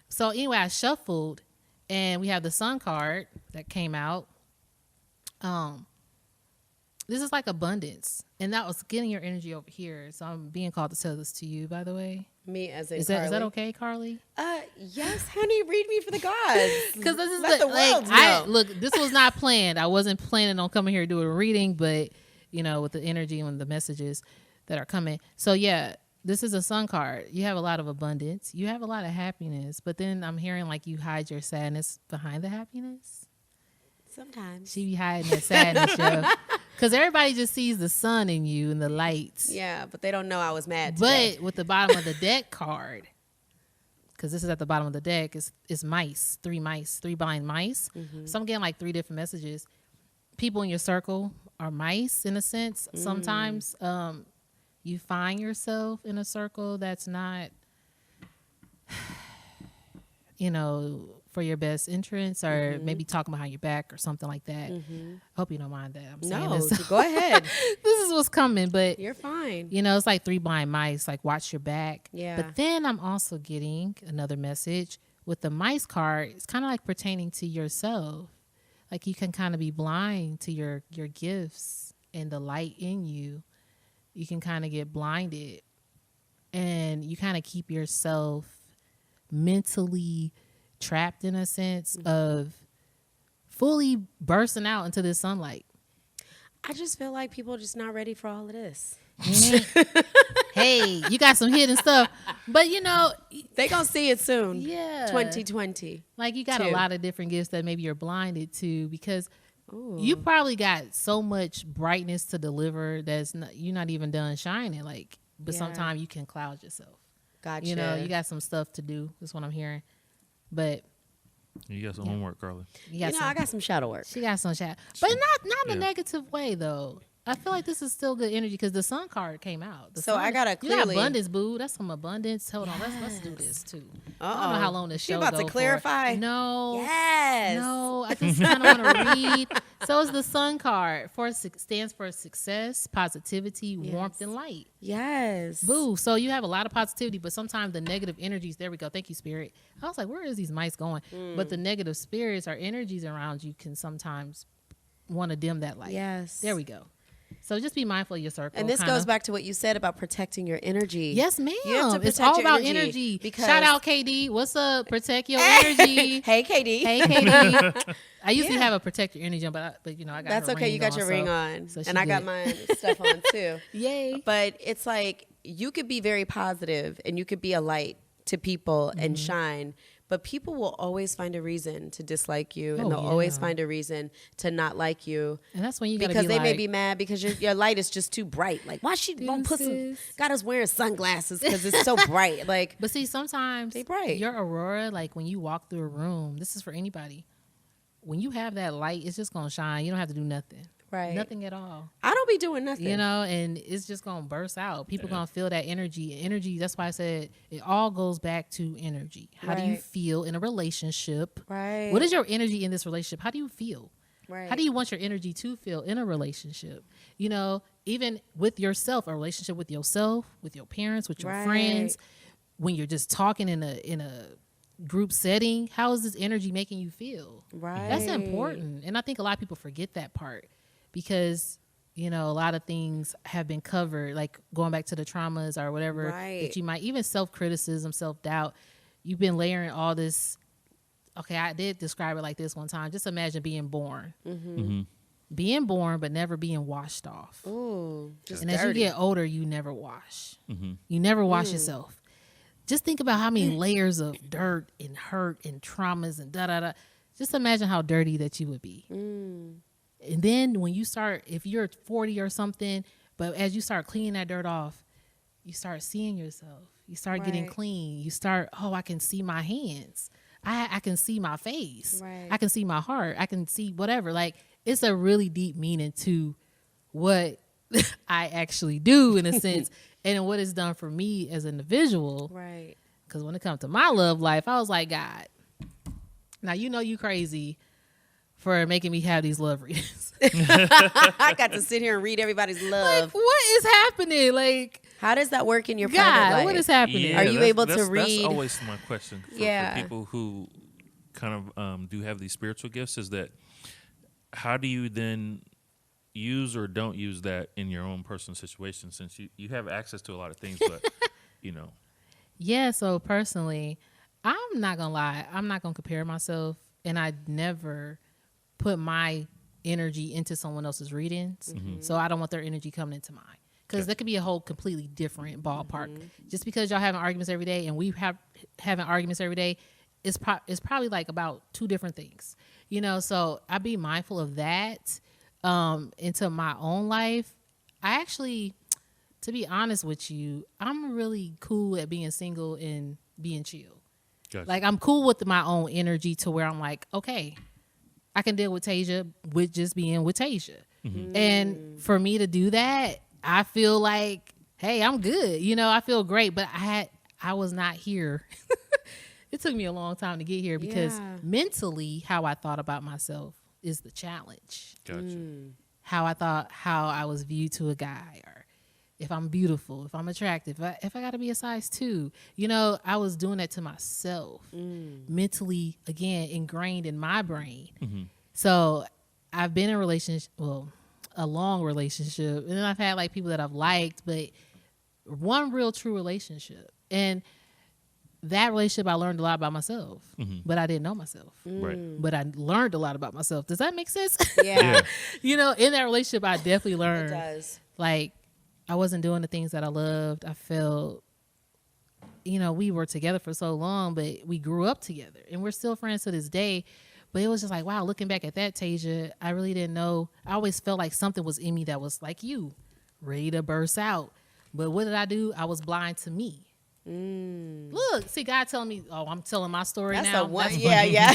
so anyway, I shuffled, and we have the sun card that came out. this is like abundance, and that was getting your energy over here. So I'm being called to tell this to you, by the way. Me as in Is Carly. that okay, Carly? Yes, honey, read me for the gods. Because this is Let the world know. look, this was not planned. I wasn't planning on coming here to do a reading, but with the energy and the messages that are coming. So yeah, this is a sun card. You have a lot of abundance. You have a lot of happiness, but then I'm hearing like you hide your sadness behind the happiness. Sometimes. She be hiding that sadness, yo. Because everybody just sees the sun in you and the lights. Yeah, but they don't know I was mad today. But with the bottom of the deck card, because this is at the bottom of the deck, is mice, three blind mice. Mm-hmm. So I'm getting like 3 different messages. People in your circle are mice in a sense. Sometimes you find yourself in a circle that's not, for your best interest, or maybe talking behind your back or something like that. I hope you don't mind that I'm saying this. Go ahead. This is what's coming, but you're fine. It's like 3 blind mice, like watch your back. Yeah. But then I'm also getting another message with the mice card. It's kind of like pertaining to yourself. Like you can kind of be blind to your gifts and the light in you. You can kind of get blinded, and you kind of keep yourself mentally trapped in a sense of fully bursting out into this sunlight. I just feel like people are just not ready for all of this. Hey, you got some hidden stuff, but they gonna see it soon. Yeah, 2020. Like you got a lot of different gifts that maybe you're blinded to because you probably got so much brightness to deliver that's you're not even done shining. Like, but sometimes you can cloud yourself. Gotcha. You got some stuff to do. That's what I'm hearing. But you got some homework, Carly. I got some shadow work. She got some shadow, but not in a negative way though. I feel like this is still good energy because the sun card came out. So I gotta clearly. You got abundance, boo. That's some abundance. Hold on, let's do this too. I don't know how long this show about to clarify. No. Yes. No, I just kind of want to read. So it's the sun card stands for success, positivity, warmth, and light. Yes. Boo. So you have a lot of positivity, but sometimes the negative energies. There we go. Thank you, Spirit. I was like, where is these mice going? But the negative spirits or energies around you can sometimes want to dim that light. Yes. There we go. So just be mindful of your circle. And this goes back to what you said about protecting your energy. Yes, ma'am. You have to protect it's all your about energy. Because Shout out KD. What's up? Protect your energy. Hey, KD. Hey, KD. I usually have a protect your energy on, but I got That's her okay. ring You got on, your ring on. So and I got my stuff on too. Yay. But it's like you could be very positive and you could be a light to people and shine. But people will always find a reason to dislike you, and they'll always find a reason to not like you. And that's when you gotta because be they may be mad because your light is just too bright. Like, why she gonna got us wearing sunglasses because it's so bright? Like, but see, sometimes they bright. Your aurora, like when you walk through a room, this is for anybody. When you have that light, it's just gonna shine. You don't have to do nothing. Right. Nothing at all. I don't be doing nothing. And it's just going to burst out. People going to feel that energy. Energy, that's why I said it all goes back to energy. How do you feel in a relationship? Right. What is your energy in this relationship? How do you feel? Right. How do you want your energy to feel in a relationship? Even with yourself, a relationship with yourself, with your parents, with your friends, when you're just talking in a group setting, how is this energy making you feel? Right. That's important. And I think a lot of people forget that part. Because, a lot of things have been covered, like going back to the traumas or whatever that you might, even self-criticism, self-doubt. You've been layering all this. Okay, I did describe it like this one time. Just imagine being born. Being born, but never being washed off. Ooh, just and dirty. As you get older, you never wash. You never wash yourself. Just think about how many layers of dirt and hurt and traumas and da-da-da. Just imagine how dirty that you would be. And then when you start, if you're 40 or something, but as you start cleaning that dirt off, you start seeing yourself. You start getting clean. You start, I can see my hands. I can see my face. Right. I can see my heart. I can see whatever. Like, it's a really deep meaning to what I actually do in a sense and what it's done for me as an individual. Right. Because when it comes to my love life, I was like, God, now you crazy for making me have these love readings. I got to sit here and read everybody's love. Like, what is happening? Like, how does that work in your private life? What is happening? Yeah, Are you able to read? That's always my question for people who kind of do have these spiritual gifts is that how do you then use or don't use that in your own personal situation, since you have access to a lot of things, but Yeah, so personally, I'm not gonna lie, I'm not gonna compare myself, and I never put my energy into someone else's readings. So I don't want their energy coming into mine, because that could be a whole completely different ballpark. Just because y'all having arguments every day and we having arguments every day, it's probably like about two different things, So I be mindful of that into my own life. I actually, to be honest with you, I'm really cool at being single and being chill. Gotcha. Like, I'm cool with my own energy to where I'm like, okay, I can deal with Taisha with just being with Taisha. And for me to do that, I feel like, hey, I'm good. I feel great, but I was not here. It took me a long time to get here because mentally how I thought about myself is the challenge. Gotcha. How I was viewed to a guy, or if I'm beautiful, if I'm attractive, if I got to be a size 2. I was doing that to myself, mentally, again, ingrained in my brain. So I've been in a long relationship, and then I've had like people that I've liked, but one real true relationship. And that relationship, I learned a lot about myself, but I didn't know myself. Right. But I learned a lot about myself. Does that make sense? Yeah. In that relationship, I definitely learned. It does. Like, I wasn't doing the things that I loved. I felt, we were together for so long, but we grew up together, and we're still friends to this day. But it was just like, wow, looking back at that, Taisha, I really didn't know. I always felt like something was in me that was like you, ready to burst out. But what did I do? I was blind to me. Look, see, God telling me, oh, I'm telling my story That's now. a one. That's Yeah.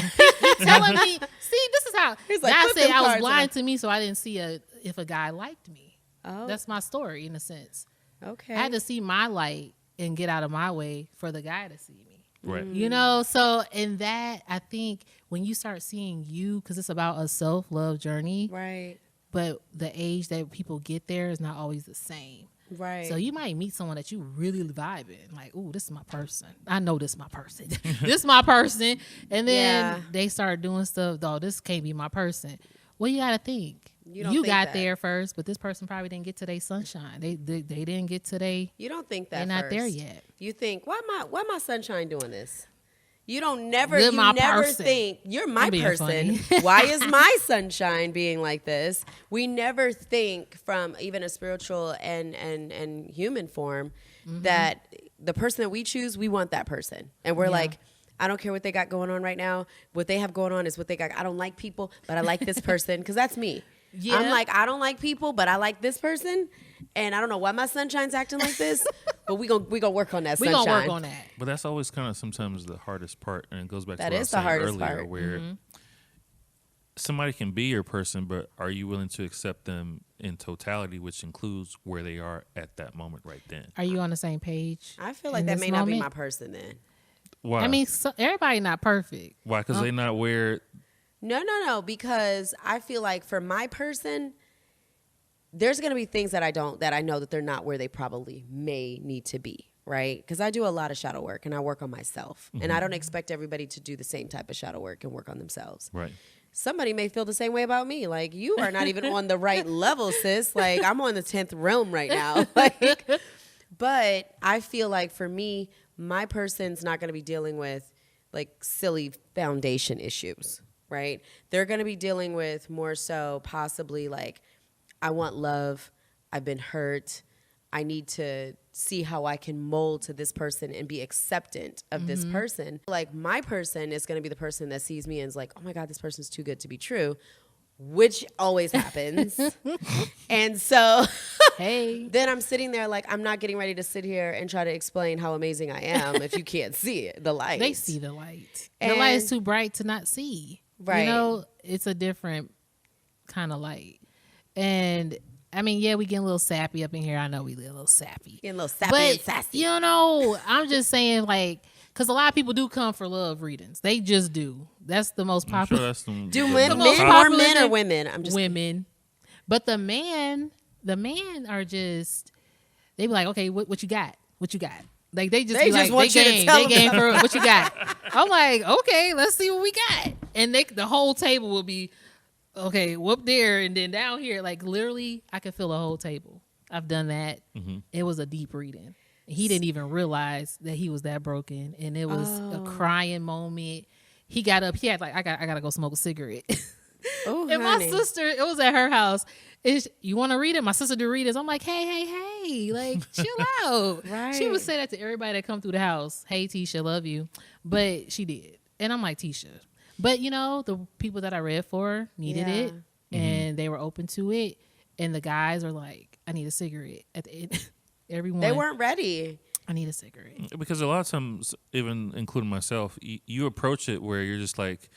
telling me, see, this is how He's like, God put said them I was cards blind in. to me, so I didn't see if a guy liked me. Oh, That's my story in a sense. okay. I had to see my light and get out of my way for the guy to see me. Right. So in that, I think when you start seeing you, because it's about a self-love journey, Right. but the age that people get there is not always the same. Right. So you might meet someone that you really vibing, like, ooh, this is my person. I know this is my person. This is my person. And then they start doing stuff, though, this can't be my person. Well, you got to think. You don't You think got that. there first, but this person probably didn't get to their sunshine. They didn't get to their, You don't think that they're not first. there yet. You think, why my sunshine doing this? You don't never You're you my never person. think you're my I'm being person. funny. Why is my sunshine being like this? We never think from even a spiritual and human form that the person that we choose, we want that person. And we're like, I don't care what they got going on right now. What they have going on is what they got. I don't like people, but I like this person, because that's me. Yeah. I'm like, I don't like people, but I like this person. And I don't know why my sunshine's acting like this, but we gonna work on that We sunshine. gonna work on that. But that's always kind of sometimes the hardest part, and it goes back That to what I is was the saying hardest earlier, part. where somebody can be your person, but are you willing to accept them in totality, which includes where they are at that moment right then? Are you on the same page? I feel like in that this may not be moment? my person then. Why? I mean, everybody not perfect. why? Because they not where. No, because I feel like for my person, there's going to be things that I know that they're not where they probably may need to be, right? Because I do a lot of shadow work, and I work on myself. And I don't expect everybody to do the same type of shadow work and work on themselves. Right. Somebody may feel the same way about me. Like, you are not even on the right level, sis. Like, I'm on the 10th realm right now. Like, but I feel like for me, my person's not going to be dealing with like silly foundation issues, right? They're going to be dealing with more so possibly like, I want love. I've been hurt. I need to see how I can mold to this person and be acceptant of this person. Like, my person is going to be the person that sees me and is like, oh my God, this person's too good to be true, which always happens. And so Hey. then I'm sitting there like, I'm not getting ready to sit here and try to explain how amazing I am if you can't see it, the light. They see the light. The light is And- too bright to not see. Right. You know, it's a different kind of light. And I mean, yeah, we getting a little sappy up in here. I know we get a little sappy. Getting a little sappy and But, sassy. you know, I'm just saying, like, because a lot of people do come for love readings. They just do. That's the most I'm sure popular. that's some, Do the men, most men more popular men or thing- women? I'm just women. But the man are just, they be like, okay, what you got? What you got? Like, they just They be just like, want they you to game, tell they them game for what you got. I'm like, okay, let's see what we got. And the whole table will be, okay, whoop there, and then down here, like literally, I could fill a whole table. I've done that. It was a deep reading. He didn't even realize that he was that broken, and it was a crying moment. He got up. He had like, I gotta go smoke a cigarette. Oh, and honey. my sister, it was at her house. You want to read it? My sister do read it. So I'm like, hey, like chill out. Right. She would say that to everybody that come through the house. Hey, Taisha, love you. But she did, and I'm like, Taisha. But you know, the people that I read for needed it, and they were open to it. And the guys are like, I need a cigarette at the end. Everyone. They weren't ready. I need a cigarette. Because a lot of times, even including myself, you approach it where you're just like,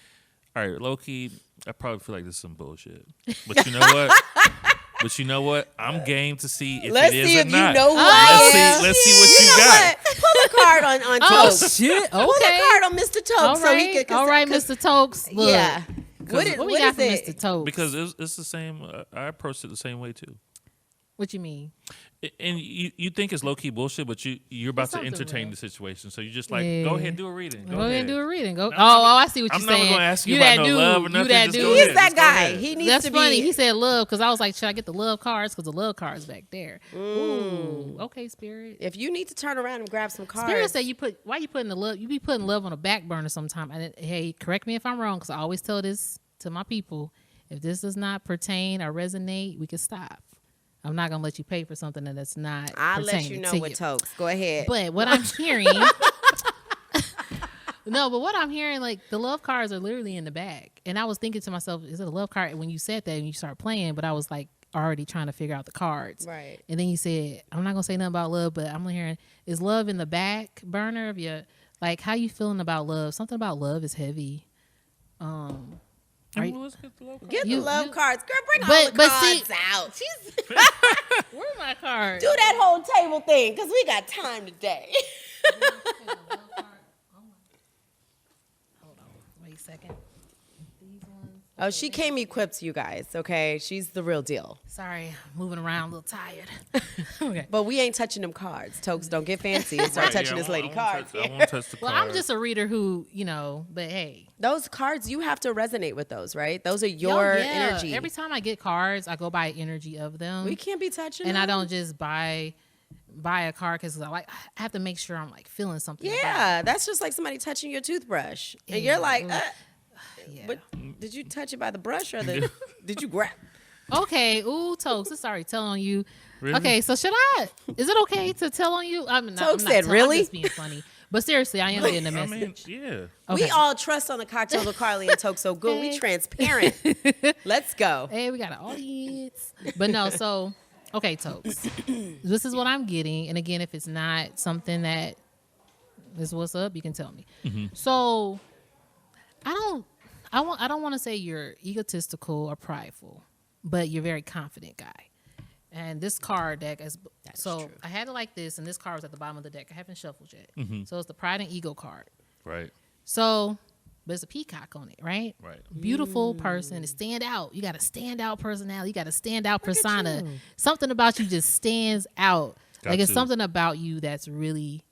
all right, low-key, I probably feel like this is some bullshit. But you know what? I'm game to see if Let's it is see or if not. you know who I am. Let's see what you know got. What? Pull a card on Oh Toks. shit! Okay. Pull a card on Mr. Toks. All So right, he could, all right, Mr. Toks. Look, Yeah. what we what got is from it? Mr. Toks? Because it's the same. I approached it the same way too. What you mean? And you think it's low key bullshit, but you're about to something entertain real. the situation, so you just like Yeah. go ahead, do a reading. Go ahead and do a reading. Go. No, I see what I'm you're never saying. gonna ask you that about no dude. love or You nothing. that Just dude. go He's ahead. that Just go guy. ahead. He needs That's to funny. be. He said love because I was like, should I get the love cards? Because the love cards back there. Ooh, okay, Spirit. If you need to turn around and grab some cards. Spirit said why you putting the love? You be putting love on a back burner sometime. And hey, correct me if I'm wrong, because I always tell this to my people. If this does not pertain or resonate, we can stop. I'm not gonna let you pay for something that's not. I'll let you pertaining know to what Toks. Go ahead. But what I'm hearing, no, but what I'm hearing, like the love cards are literally in the back, and I was thinking to myself, is it a love card? When you said that and you start playing, but I was like already trying to figure out the cards, Right. And then you said, I'm not gonna say nothing about love, but I'm hearing, is love in the back burner of your, like, how you feeling about love? Something about love is heavy. Right. Let's get the low card. Get You- the love you- cards. Girl, bring all But- the but cards see- out. Where's my card? Do that whole table thing because we got time today. Hold on, wait a second. These ones. Oh, she came equipped, you guys, okay? She's the real deal. Sorry, moving around, a little tired. Okay. But we ain't touching them cards. Toks, don't get fancy and start Right, touching yeah, this I lady won't cards. touch- I won't touch the Well, card. I'm just a reader who, but hey. Those cards, you have to resonate with those, right? Those are Yo, your yeah. energy. Every time I get cards, I go by energy of them. We can't be touching and I them. don't just buy a card because I have to make sure I'm like feeling something. about Yeah, that's just like somebody touching your toothbrush. And Yeah. you're like, it. Yeah. but did you touch it by the brush or the, did you grab? Okay. Ooh, Toks, it's already telling on you. Really? Okay, so should I? Is it okay to tell on you? I'm not, Toks I'm not said, telling, really? I'm just being funny. But seriously, I am getting a I message. mean, yeah. We Okay. all trust on the cocktails with Carly and Toks so good. We Hey. transparent. Let's go. Hey, we got an audience. But no, so okay, Toks. This is what I'm getting. And again, if it's not something that is what's up, you can tell me. So I don't want to say you're egotistical or prideful, but you're a very confident guy. And this card deck is so true. I had it like this, and this card was at the bottom of the deck. I haven't shuffled yet. So it's the pride and ego card. Right. So there's a peacock on it, right? Right. Beautiful person to stand out. You got a standout personality. You got a standout persona. Something about you just stands out. Got like it's to. something about you that's really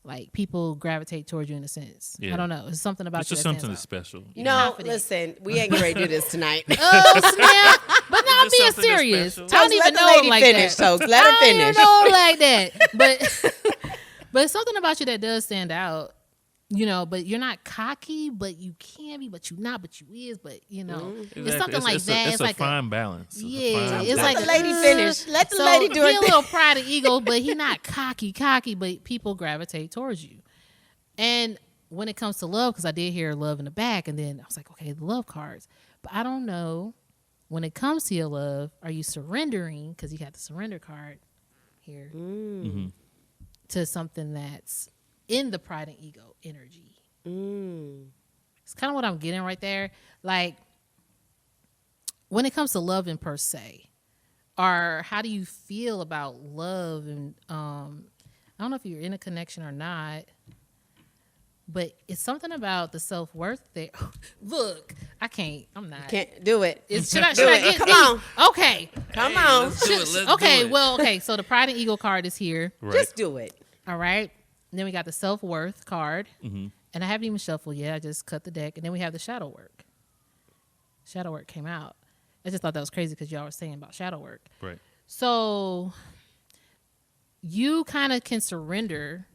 like people gravitate towards you in a sense. Yeah. I don't know. It's something about It's you just that something stands that's out. special. No, confident. listen, we ain't getting ready to do this tonight. Oh snap! But now I'm Just being something that's serious. special. I don't Toks, even let the know lady him like finish, that. Toks. Let her I don't finish. even know him like that. But it's something about you that does stand out. But you're not cocky, but you can be, but you not, but you is, but it's something like that. It's a like fine balance. It's a yeah, fine it's balance. like Let the lady finish. Let the so lady do he her a little pride and ego, but he not cocky, but people gravitate towards you. And when it comes to love, because I did hear love in the back, and then I was like, okay, the love cards. But I don't know, when it comes to your love, are you surrendering, because you got the surrender card here, to something that's in the pride and ego energy? It's kind of what I'm getting right there. Like, when it comes to loving per se, or how do you feel about love? And I don't know if you're in a connection or not, but it's something about the self-worth there. Look, I can't. I'm not. Can't do it. Should I Do it. get Come deep? on. Okay. Come on. Let's do it. Let's do Okay. it. Well, okay. So the pride and ego card is here. Right. Just do it. All right. And then we got the self-worth card. And I haven't even shuffled yet. I just cut the deck. And then we have the shadow work. shadow work came out. I just thought that was crazy because y'all were saying about shadow work. Right. So you kind of can surrender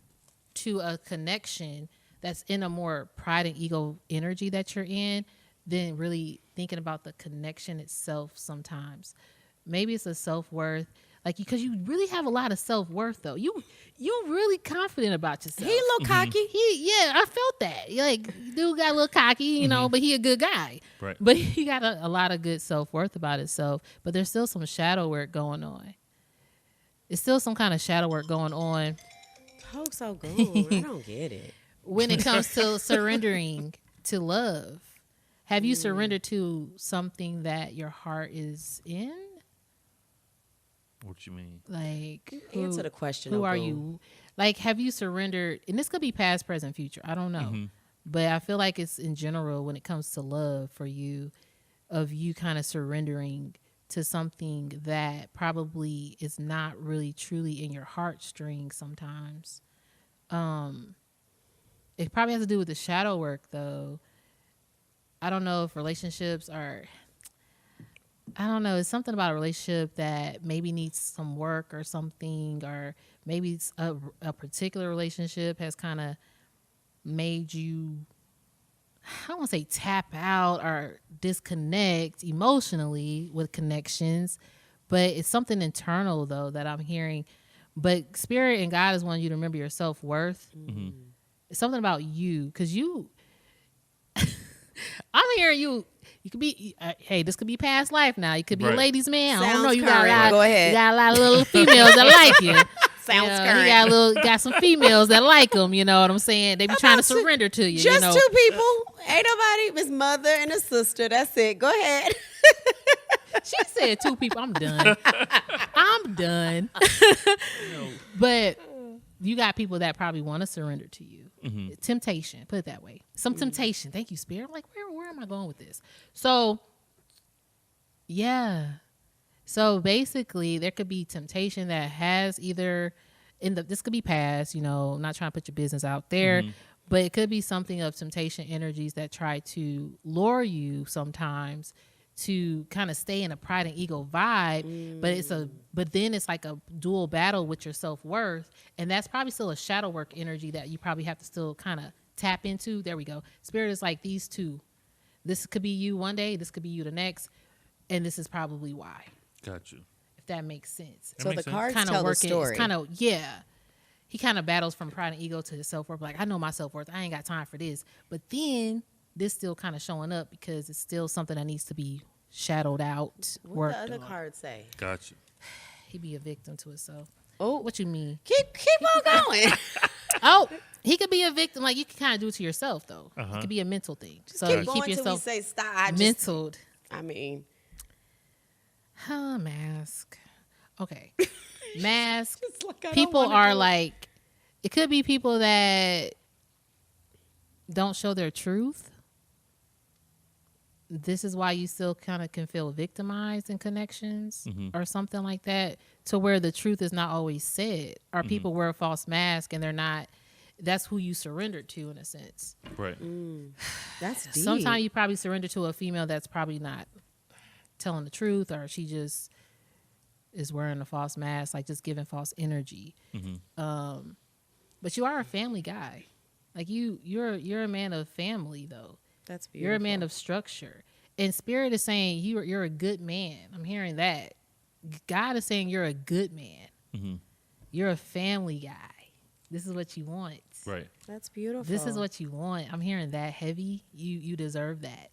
to a connection that's in a more pride and ego energy that you're in than really thinking about the connection itself sometimes. Maybe it's a self-worth. Like, because you really have a lot of self-worth, though. You really confident about yourself. He a little cocky. Yeah, I felt that. Like, dude got a little cocky, you know, but he a good guy. Right. But he got a lot of good self-worth about himself. But there's still some shadow work going on. It's still some kind of shadow work going on Toks Ogun. I don't get it. when it comes to surrendering to love. Have you surrendered to something that your heart is in? What you mean? Like, Answer the question. Who are Ogun. you? Like, have you surrendered? And this could be past, present, future. I don't know. But I feel like it's in general when it comes to love for you, of you kind of surrendering to something that probably is not really truly in your heartstrings sometimes. It probably has to do with the shadow work, though. I don't know if relationships are... I don't know. It's something about a relationship that maybe needs some work or something, or maybe it's a particular relationship has kind of made you, I don't want to say tap out or disconnect emotionally with connections, but it's something internal, though, that I'm hearing. But Spirit and God is wanting you to remember your self-worth. It's something about you, because you, I'm hearing you. You could be, hey, this could be past life now. You could be a ladies' man. I don't know. You got a lot. Go ahead. You got a lot of little females that like you. Sounds current. He got some females that like him. You know what I'm saying? They be trying to surrender to you. Just you know? 2 people. Ain't nobody. His mother and his sister. That's it. Go ahead. She said 2 people. I'm done. I'm done. But you got people that probably want to surrender to you. Temptation, put it that way. Some temptation. Thank you, Spirit. I'm like, where am I going with this? So, yeah. So basically, there could be temptation that has either this could be past. You know, I'm not trying to put your business out there, but it could be something of temptation energies that try to lure you sometimes to kind of stay in a pride and ego vibe, but then it's like a dual battle with your self-worth, and that's probably still a shadow work energy that you probably have to still kind of tap into. There we go. Spirit is like these two. This could be you one day, this could be you the next, and this is probably why. Got you. If that makes sense. So the cards kind tell of the story. It's kind of, yeah. He kind of battles from pride and ego to his self-worth. Like, I know my self-worth. I ain't got time for this. But then this still kind of showing up because it's still something that needs to be shadowed out. What the other cards say? Got you. He be a victim to himself. Oh, What you mean? keep on going. Oh, he could be a victim. Like, you can kind of do it to yourself, though. It could be a mental thing. So keep you going keep till we yourself say stop. mentaled. I mean, Mask. Okay. Mask. like I don't People wanna are do it. like, it could be people that don't show their truth. This is why you still kind of can feel victimized in connections or something like that, to where the truth is not always said, or people wear a false mask and they're not, that's who you surrendered to in a sense. Right. that's deep. Sometimes you probably surrender to a female that's probably not telling the truth, or she just is wearing a false mask, like just giving false energy. But you are a family guy. Like you're a man of family, though. That's beautiful. You're a man of structure. And Spirit is saying you're a good man. I'm hearing that. God is saying you're a good man. You're a family guy. This is what you want. Right. That's beautiful. This is what you want. I'm hearing that heavy. You deserve that.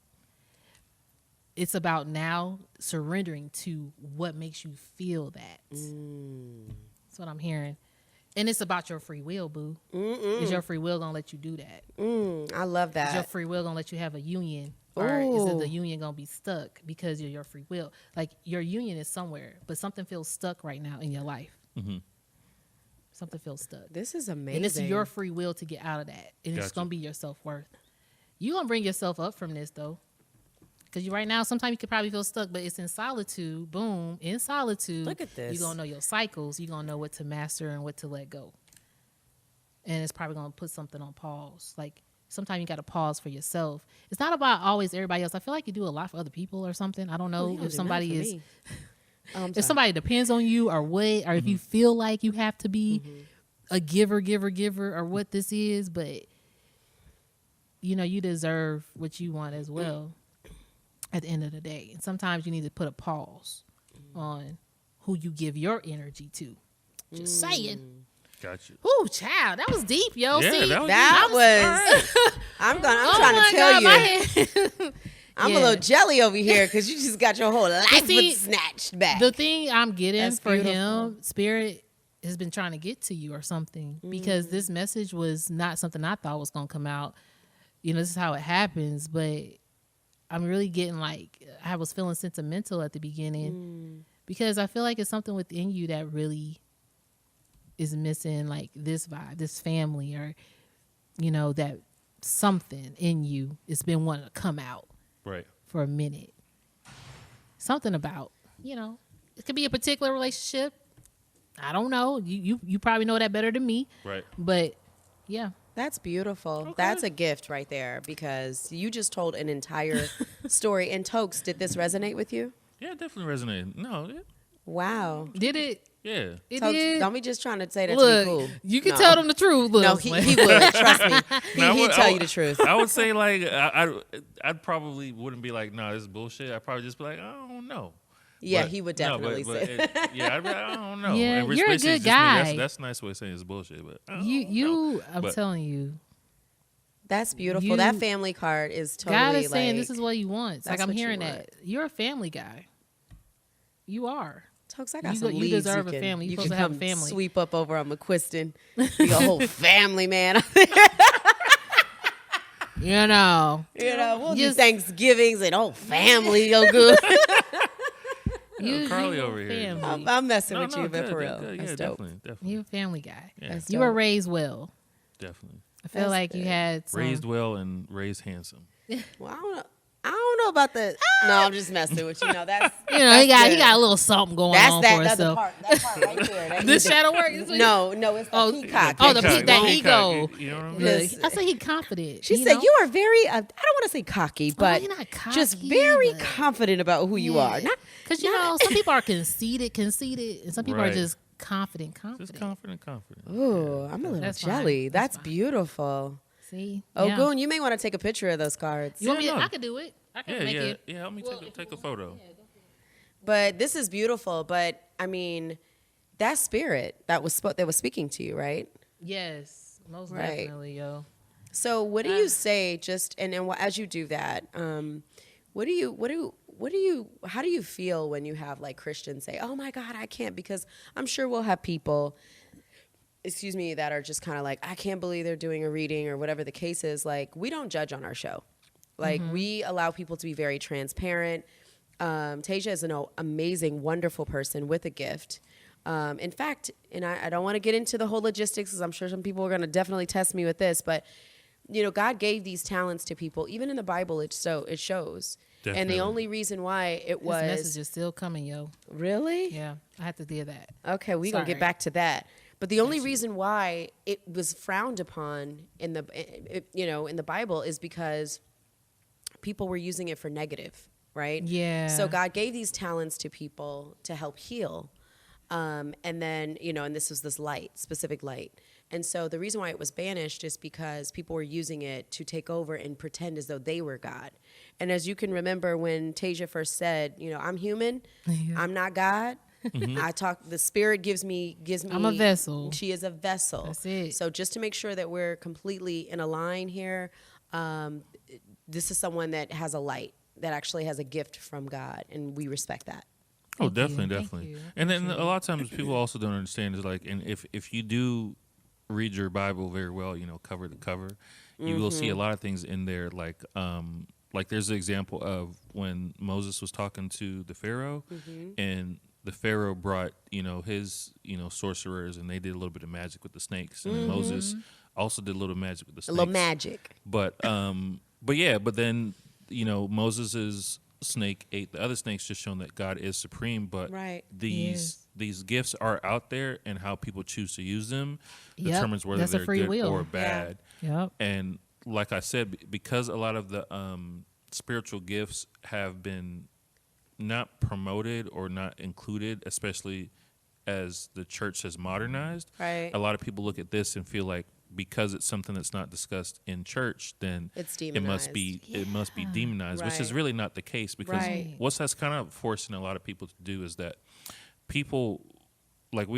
It's about now surrendering to what makes you feel that. That's what I'm hearing. And it's about your free will, boo. Is your free will gonna let you do that? I love that. Is your free will gonna let you have a union? Or is it the union gonna be stuck because of your free will? Like, your union is somewhere, but something feels stuck right now in your life. Something feels stuck. This is amazing. And it's your free will to get out of that. And it's Gotcha. gonna be your self-worth. You're gonna bring yourself up from this, though. Because right now, sometimes you could probably feel stuck, but it's in solitude. Boom. In solitude. Look at this. You're going to know your cycles. You're going to know what to master and what to let go. And it's probably going to put something on pause. Like, sometimes you got to pause for yourself. It's not about always everybody else. I feel like you do a lot for other people or something. I don't know You don't if do somebody nothing for is, me. Oh, I'm if sorry. somebody depends on you or what, or if you feel like you have to be a giver, or what this is, but you know, you deserve what you want as well at the end of the day. And sometimes you need to put a pause on who you give your energy to. Just saying. Got you. Ooh, child, that was deep, yo. Yeah, See, that was That was. I'm trying to tell you. I'm Yeah. a little jelly over here because you just got your whole life see, snatched back. The thing I'm getting That's for beautiful. him, Spirit has been trying to get to you or something, because this message was not something I thought was going to come out. You know, this is how it happens, but I'm really getting like, I was feeling sentimental at the beginning because I feel like it's something within you that really is missing, like this vibe, this family, or, you know, that something in you has been wanting to come out Right. for a minute. Something about, you know, it could be a particular relationship. I don't know. You probably know that better than me. Right. But yeah. That's beautiful. Okay. That's a gift right there because you just told an entire story. And Toks, did this resonate with you? Yeah, it definitely resonated. No, yeah. Wow. Did it? Yeah. It Toks, did. don't be just trying to say that Look, to be cool. you can No. tell them the truth. Look, No, he would. Trust me. No, He'd tell you the truth. I would say like I'd probably wouldn't be like, no, this is bullshit. I'd probably just be like, I don't know. Yeah, But- he would no, definitely but say. yeah, I'd be like, I don't know. Yeah, And you're a basically good it's just me. guy. That's a nice way of saying it's bullshit. But I don't you know. I'm But- telling you. That's beautiful. You- That family card is totally God is like. saying this is what he wants. Like that's I'm what you hearing want. that. You're a family guy. You are. Toks, I got You some go- you leaves deserve a can, family. You're you supposed can to have a come family. sweep up over on McQuiston. Be a whole family, man. You know. You know, we'll do Just- Thanksgivings and whole family go good. You Carly you a over here. family. I'm messing No, with you, no, but good, for good, real. good. That's Yeah, dope. definitely. You a family guy. Yeah. That's You were dope. raised well. Definitely. I feel That's like you good. had some. Raised well and raised handsome. Well, I don't know about the. No, I'm just messing with you. No, that's You know, that's he got good. a little something going That's on that. for That's the himself. part. That part right there. That This you did- shadow work. Is what No, it's the Oh, peacock. oh, the Peacock, peak, that peacock, ego. You know what I mean? Yes. Look, I say he confident. She said you are very. I don't want to say cocky, but you're not just cocky, very but- confident about who you are. Not Because you know, some people are conceited, and some people are Right. just confident. Just confident. Ooh, I'm a little That's fine. jelly. That's That's fine. beautiful. See, Ogun, you may want to take a picture of those cards. You want me? Yeah, no. I can do it. I can Yeah, make yeah, it. yeah. Let me take a photo. But this is beautiful. But I mean, that spirit that was speaking to you, right? Yes, most Right. definitely, yo. So what do you say? Just and as you do that, how do you feel when you have like Christians say, "Oh my God, I can't," because I'm sure we'll have people, excuse me, that are just kind of like, "I can't believe they're doing a reading," or whatever the case is. Like, we don't judge on our show. Like, we allow people to be very transparent. Taisha is an amazing, wonderful person with a gift. In fact, and I don't want to get into the whole logistics because I'm sure some people are going to definitely test me with this, but you know, God gave these talents to people. Even in the Bible, it shows. And Definitely. the only reason why it This message was is still coming, yo. really Yeah, I have to hear that. okay. We're gonna Sorry. get back to that. But the only reason why it was frowned upon in the Bible is because people were using it for negative, right? Yeah. So God gave these talents to people to help heal. And then, and this was this specific light. And so the reason why it was banished is because people were using it to take over and pretend as though they were God. And as you can remember when Taisha first said, I'm human, I'm not God. The spirit gives me, I'm a vessel. She is a vessel. That's it. So just to make sure that we're completely in a line here, this is someone that has a light, that actually has a gift from God, and we respect that. Oh, Thank you. definitely, Thank definitely. you. And then a lot of times people also don't understand is like, and if you do read your Bible very well, cover to cover, you will see a lot of things in there. Like there's an example of when Moses was talking to the Pharaoh, and the Pharaoh brought his sorcerers, and they did a little bit of magic with the snakes, and then Moses also did a little magic with the A snakes. little magic. But then Moses's snake ate the other snakes, just showing that God is supreme. But Right. these gifts are out there, and how people choose to use them Yep. determines whether That's a they're free good will. or bad. Yep. And like I said, because a lot of the spiritual gifts have been not promoted or not included, especially as the church has modernized. Right. A lot of people look at this and feel like because it's something that's not discussed in church, then It's it must be demonized, which is Right. really not the case, because Right. what's that's kind of forcing a lot of people to do is that people like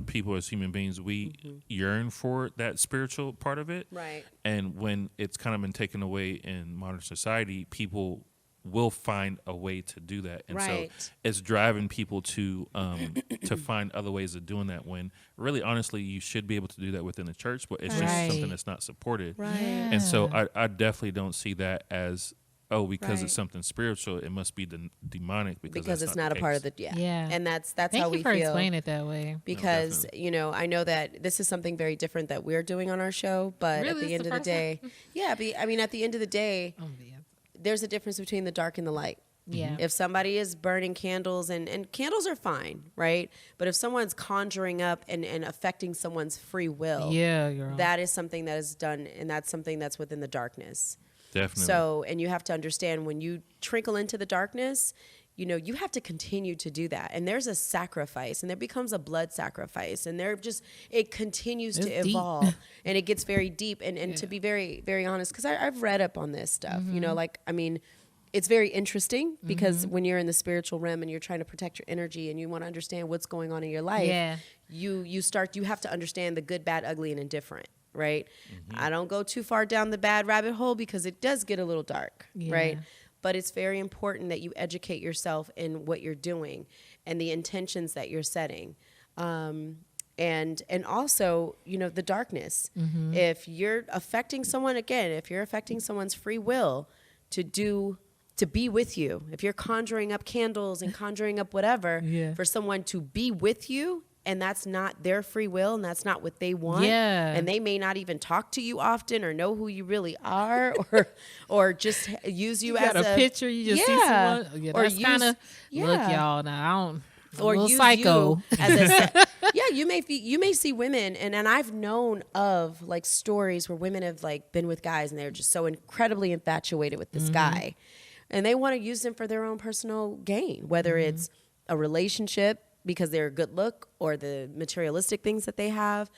people as human beings, we yearn for that spiritual part of it. Right. And when it's kind of been taken away in modern society, people will find a way to do that, and Right. so it's driving people to find other ways of doing that, when really honestly you should be able to do that within the church, but it's Right. just something that's not supported. Right. Yeah. And so I definitely don't see that as because Right. it's something spiritual it must be demonic, because It's that's not a the part of case. the Yeah. And that's Thank how you we for feel. explaining it that way. Because definitely. I know that this is something very different that we're doing on our show, but at Really? the It's end the of the first day, yeah. I mean, at the end of the day, Oh, yeah. there's a difference between the dark and the light. Yeah. If somebody is burning candles, and candles are fine, right? But if someone's conjuring up and affecting someone's free will, Yeah, girl. that is something that is done, and that's something that's within the darkness. Definitely. So, and you have to understand, when you trickle into the darkness, you have to continue to do that. And there's a sacrifice, and there becomes a blood sacrifice, and it continues to It's deep. evolve and it gets very deep. And to be very, very honest, because I've read up on this stuff, it's very interesting, because when you're in the spiritual realm and you're trying to protect your energy and you want to understand what's going on in your life, Yeah. you have to understand the good, bad, ugly, and indifferent, right? I don't go too far down the bad rabbit hole, because it does get a little dark, right? Yeah. But it's very important that you educate yourself in what you're doing and the intentions that you're setting. And also, the darkness. If you're affecting someone's free will to be with you, if you're conjuring up candles and conjuring up whatever Yeah. for someone to be with you, and that's not their free will, and that's not what they want, Yeah. and they may not even talk to you often or know who you really are, or just use you, You as got a picture, you just see someone. Yeah, Or that's kind of use- look, yeah. y'all. Now I don't. I'm or a little use psycho. you as you may see women, and I've known of like stories where women have like been with guys and they're just so incredibly infatuated with this guy, and they want to use them for their own personal gain, whether it's a relationship because they're a good look, or the materialistic things that they have.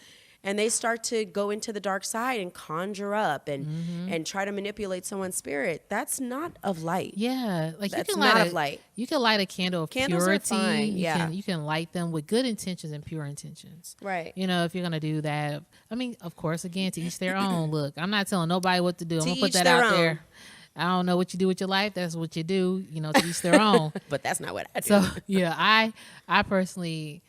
And they start to go into the dark side and conjure up and try to manipulate someone's spirit. That's not of light. Yeah, like That's you can not light of light. You can light a candle of Candles are purity. fine, yeah. You can light them with good intentions and pure intentions. Right. If you're gonna do that, I mean, of course, again, to each their own. Look, I'm not telling nobody what to do. I'm To gonna put each that their out own. there. I don't know what you do with your life. That's what you do. To each their own. But that's not what I do. So yeah, I personally,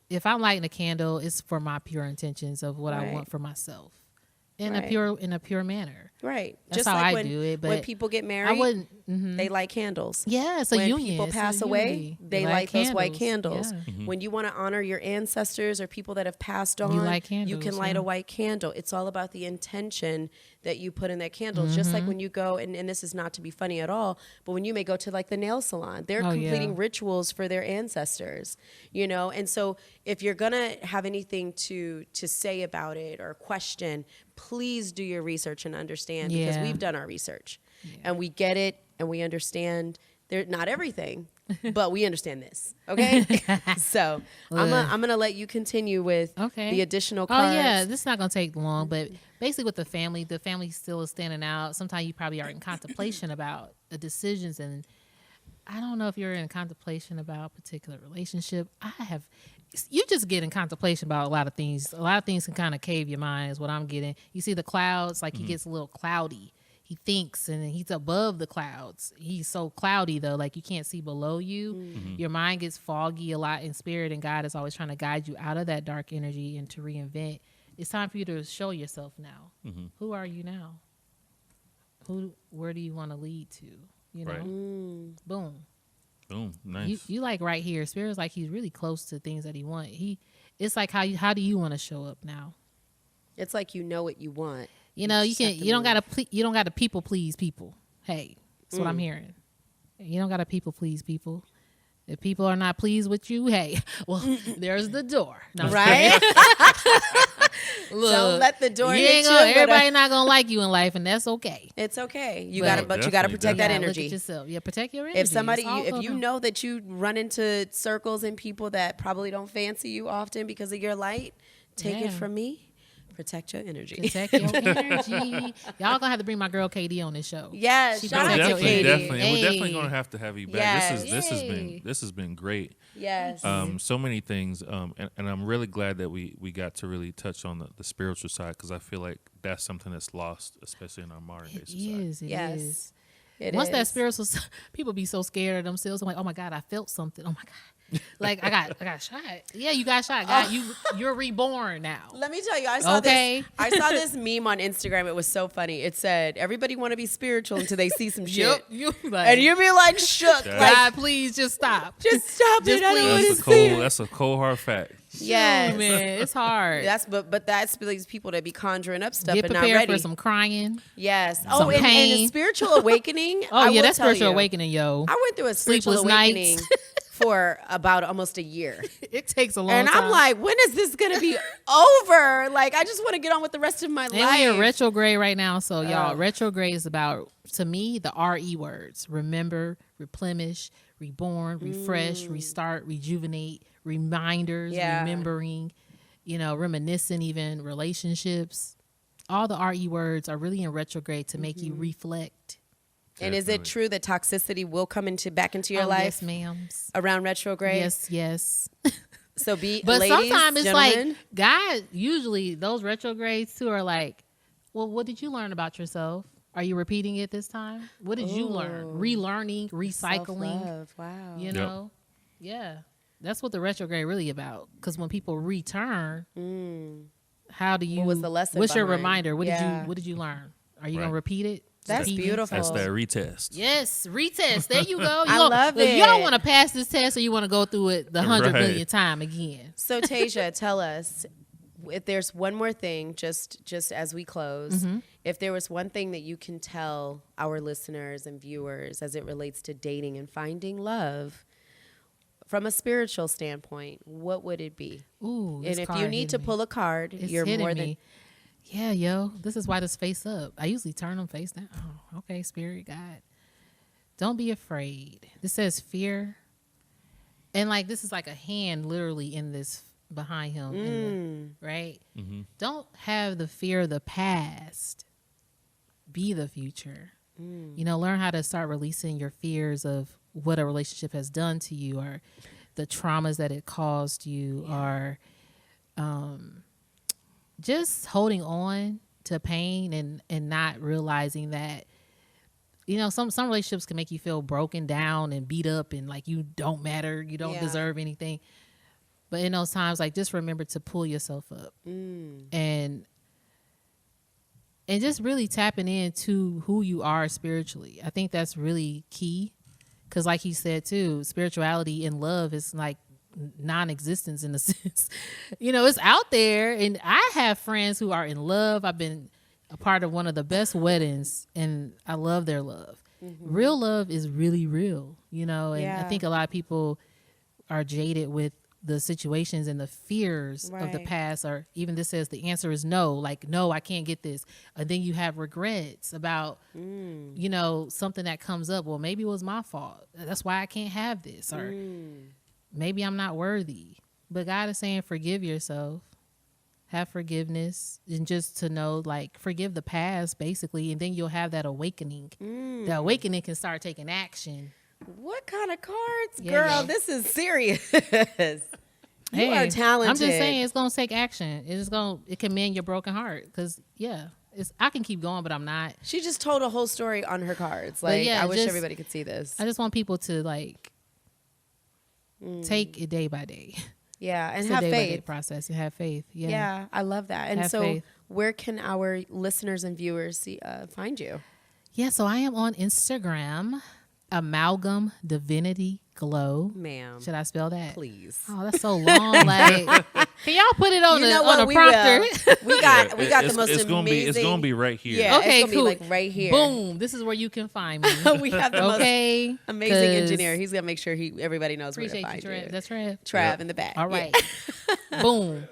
if I'm lighting a candle, it's for my pure intentions of what I Right. want for myself, in Right. a pure manner. Right. That's Just how like I when, do it, when but people get I married, wouldn't. they light candles. Yeah, it's a When union. people It's a pass away, unity. they You light those white candles. candles. Yeah. When you want to honor your ancestors or people that have passed on, light you candles, can light yeah. a white candle. It's all about the intention that you put in that candle. Just like when you go, and this is not to be funny at all, but when you may go to like the nail salon, they're Oh, completing yeah. rituals for their ancestors, And so if you're going to have anything to say about it or question, please do your research and understand, because Yeah. we've done our research and we get it and we understand. They're not everything, but we understand this. Okay. So I'm gonna let you continue with the additional cards. Oh yeah, this is not gonna take long, but basically with the family still is standing out. Sometimes you probably are in contemplation about the decisions, and I don't know if you're in contemplation about a particular relationship. You just get in contemplation about a lot of things. A lot of things can kind of cave your mind is what I'm getting. You see the clouds, like he gets a little cloudy. He thinks and he's above the clouds. He's so cloudy though, like you can't see below you. Your mind gets foggy a lot in spirit, and God is always trying to guide you out of that dark energy and to reinvent. It's time for you to show yourself now. Who are you now? Where do you want to lead to? Right. Boom. Boom. Nice. You like right here. Spirit's like he's really close to things that he wants. It's like how do you want to show up now? It's like you know what you want. You just have to don't move. gotta people please people. Hey, that's what I'm hearing. You don't gotta people please people. If people are not pleased with you, hey, well, there's the door. No, I'm just Right? Look, Don't let the door you hit ain't you. gonna, with a- everybody not gonna like you in life, and that's okay. It's okay. You But- gotta, but you gotta Definitely, protect that You gotta energy. Look at yourself. Yeah, protect your energy. If somebody, It's all if you about- know that you run into circles and people that probably don't fancy you often because of your light, take it Yeah. from me. Protect your energy. protect your energy. Y'all gonna have to bring my girl KD on this show. Yes, She shout No, out to protect your Katie. energy. definitely. And we're definitely Hey. going to have to have you back. Yes. Yay. This has been great. Yes. So many things, and I'm really glad that we got to really touch on the spiritual side, because I feel like that's something that's lost, especially in our modern day It society. is. It Yes. is. It Once that is. spiritual, people be so scared of themselves. I'm like, oh my God, I felt something. Oh my God, like I got shot. Yeah, you got shot. God, you're reborn now. Let me tell you, I saw Okay. this. I saw this meme on Instagram. It was so funny. It said, "Everybody want to be spiritual until they see some shit," Yep. You like, and you be like shook, Yeah. like God, please just stop. just stop Just it. I don't please. want That's to a see cold. it. That's a cold hard fact. Yes. Man, it's hard. That's but that's these people that be conjuring up stuff Get and not prepared ready. for some crying. Yes. some And a pain. spiritual awakening. Oh I yeah, will that's tell spiritual you, awakening, yo. I went through a spiritual Sleepless awakening nights. for about almost a year. It takes a long And time. I'm like, when is this gonna be over? Like, I just want to get on with the rest of my and life. we're in retrograde right now, so y'all, Oh. retrograde is about, to me, the RE words: remember, replenish, reborn, refresh, restart, rejuvenate, reminders, Yeah. remembering, reminiscing, even relationships. All the RE words are really in retrograde to make you reflect. And is it Definitely. true that toxicity will come back into your Oh, life yes, ma'ams. around retrograde? Yes. So be, But ladies, sometimes it's gentlemen, like, God, usually those retrogrades too are like, well, what did you learn about yourself? Are you repeating it this time? What did you learn? Ooh. Relearning, recycling, self-love. Wow. you know? Yeah. That's what the retrograde really about. Because when people return, how do you, What was the lesson what's your behind? reminder? Yeah. What did you learn? Are you going Right. to repeat it? That's Repeat it? beautiful. That's that retest. Yes, retest. There you go. I love If y'all it. want to pass this test, or you want to go through it the 100 Right. millionth time again. So Taisha, tell us if there's one more thing, just as we close, if there was one thing that you can tell our listeners and viewers as it relates to dating and finding love from a spiritual standpoint, what would it be? Ooh, And this if card you need to hitting me. pull a card, It's you're hitting more me. Yeah, yo, this is why this face up. I usually turn them face down. Oh, okay, Spirit, God. Don't be afraid. This says fear. And like, this is like a hand literally in this behind him, right? Don't have the fear of the past. Be the future. Learn how to start releasing your fears of what a relationship has done to you, or the traumas that it caused you, or just holding on to pain and not realizing that, some relationships can make you feel broken down and beat up and like you don't matter, you don't Yeah. deserve anything. But in those times, like, just remember to pull yourself up and just really tapping into who you are spiritually. I think that's really key. Because like he said too, spirituality and love is like non-existence in a sense. It's out there, and I have friends who are in love. I've been a part of one of the best weddings, and I love their love. Real love is really real, and I Yeah. think a lot of people are jaded with the situations and the fears of the Right. past, or even this says the answer is no, like, no, I can't get this. And then you have regrets about, something that comes up. Well, maybe it was my fault. That's why I can't have this. Or maybe I'm not worthy. But God is saying, forgive yourself, have forgiveness, and just to know, like, forgive the past, basically. And then you'll have that awakening. The awakening can start taking action. What kind of cards, Yeah, girl? yeah. This is serious. You Hey, are talented. I'm just saying, it's gonna take action. It can mend your broken heart. Because I can keep going, but I'm not. She just told a whole story on her cards. But Like, yeah, I wish just- everybody could see this. I just want people to like take it day by day. Yeah, and It's a have day-by-day faith. process and have faith. Yeah. Yeah, I love that. And Have so, faith. where can our listeners and viewers find you? Yeah. So I am on Instagram, Amalgam Divinity Glow. Ma'am, Should I spell that? please. Oh, that's so long. Like, Can y'all put it on You know a what? We prompter? will. We got the it's most it's amazing. gonna be it's gonna be right here. Yeah, Okay, it's gonna cool. be like right here. Boom. This is where you can find me. We have the Okay. most amazing 'Cause- engineer. He's gonna make sure everybody knows where to Appreciate find you, you. Trav. That's Trav. Trav in the back. All Yeah. right. Boom.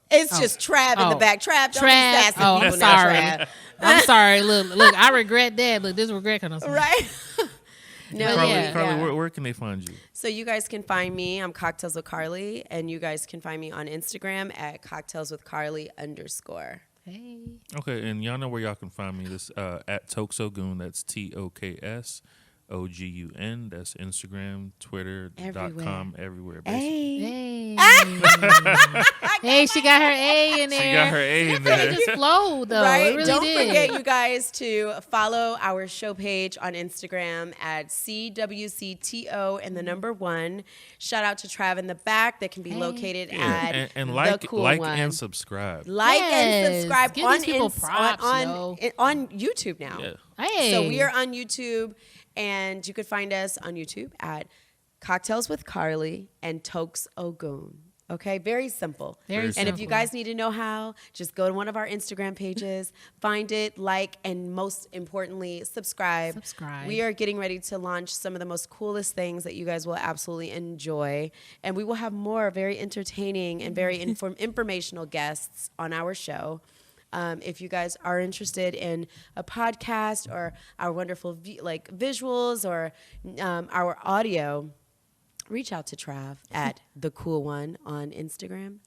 It's just Trav in the Oh. back. Trav, don't be Trav. sassy Oh, people I'm now, sorry. Trav. I'm sorry. Look. I regret that. Look, this regret kind of Right? No, Carly, yeah. Carly, where can they find you? So you guys can find me. I'm Cocktails with Carly, and you guys can find me on Instagram at cocktailswithcarly_. Hey. Okay, and y'all know where y'all can find me. This at Toks Ogun. That's TOKSOGUN. That's Instagram, Twitter.com, everywhere. Basically. Hey. Hey. Hey, she got her A in there. She got her A in there. It just flowed though. Right? It really Don't did. forget, you guys, to follow our show page on Instagram at CWCTO and the number 1. Shout out to Trav in the back that can be located at and the like cool like one. and subscribe. Like and Yes. subscribe Give on these people props, on YouTube now. Yeah. Hey. So we are on YouTube, and you could find us on YouTube at Cocktails with Carly and Toks Ogun. Okay, very simple. Very And if you simple. guys need to know how, just go to one of our Instagram pages, find it, like, and most importantly, subscribe. Subscribe. We are getting ready to launch some of the most coolest things that you guys will absolutely enjoy. And we will have more very entertaining and very informational guests on our show. If you guys are interested in a podcast or our wonderful visuals or our audio, reach out to Trav at the cool one on Instagram.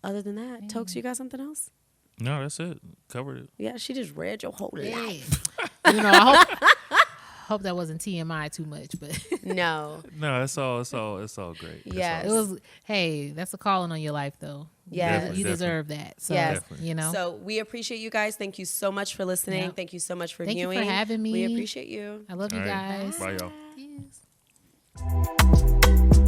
Other than that, Toks, you got something else? No, that's it. Covered it. Yeah, she just read your whole life. You know, I hope that wasn't TMI too much, but No. No, it's all great. It's Yes. it was. Hey, that's a calling on your life, though. Yes. You Definitely. deserve that. So, Yes. you know. So we appreciate you guys. Thank you so much for listening. Yep. Thank you so much for Thank you for viewing. having me. We appreciate you. I love you All right. guys. Bye, y'all. Yes.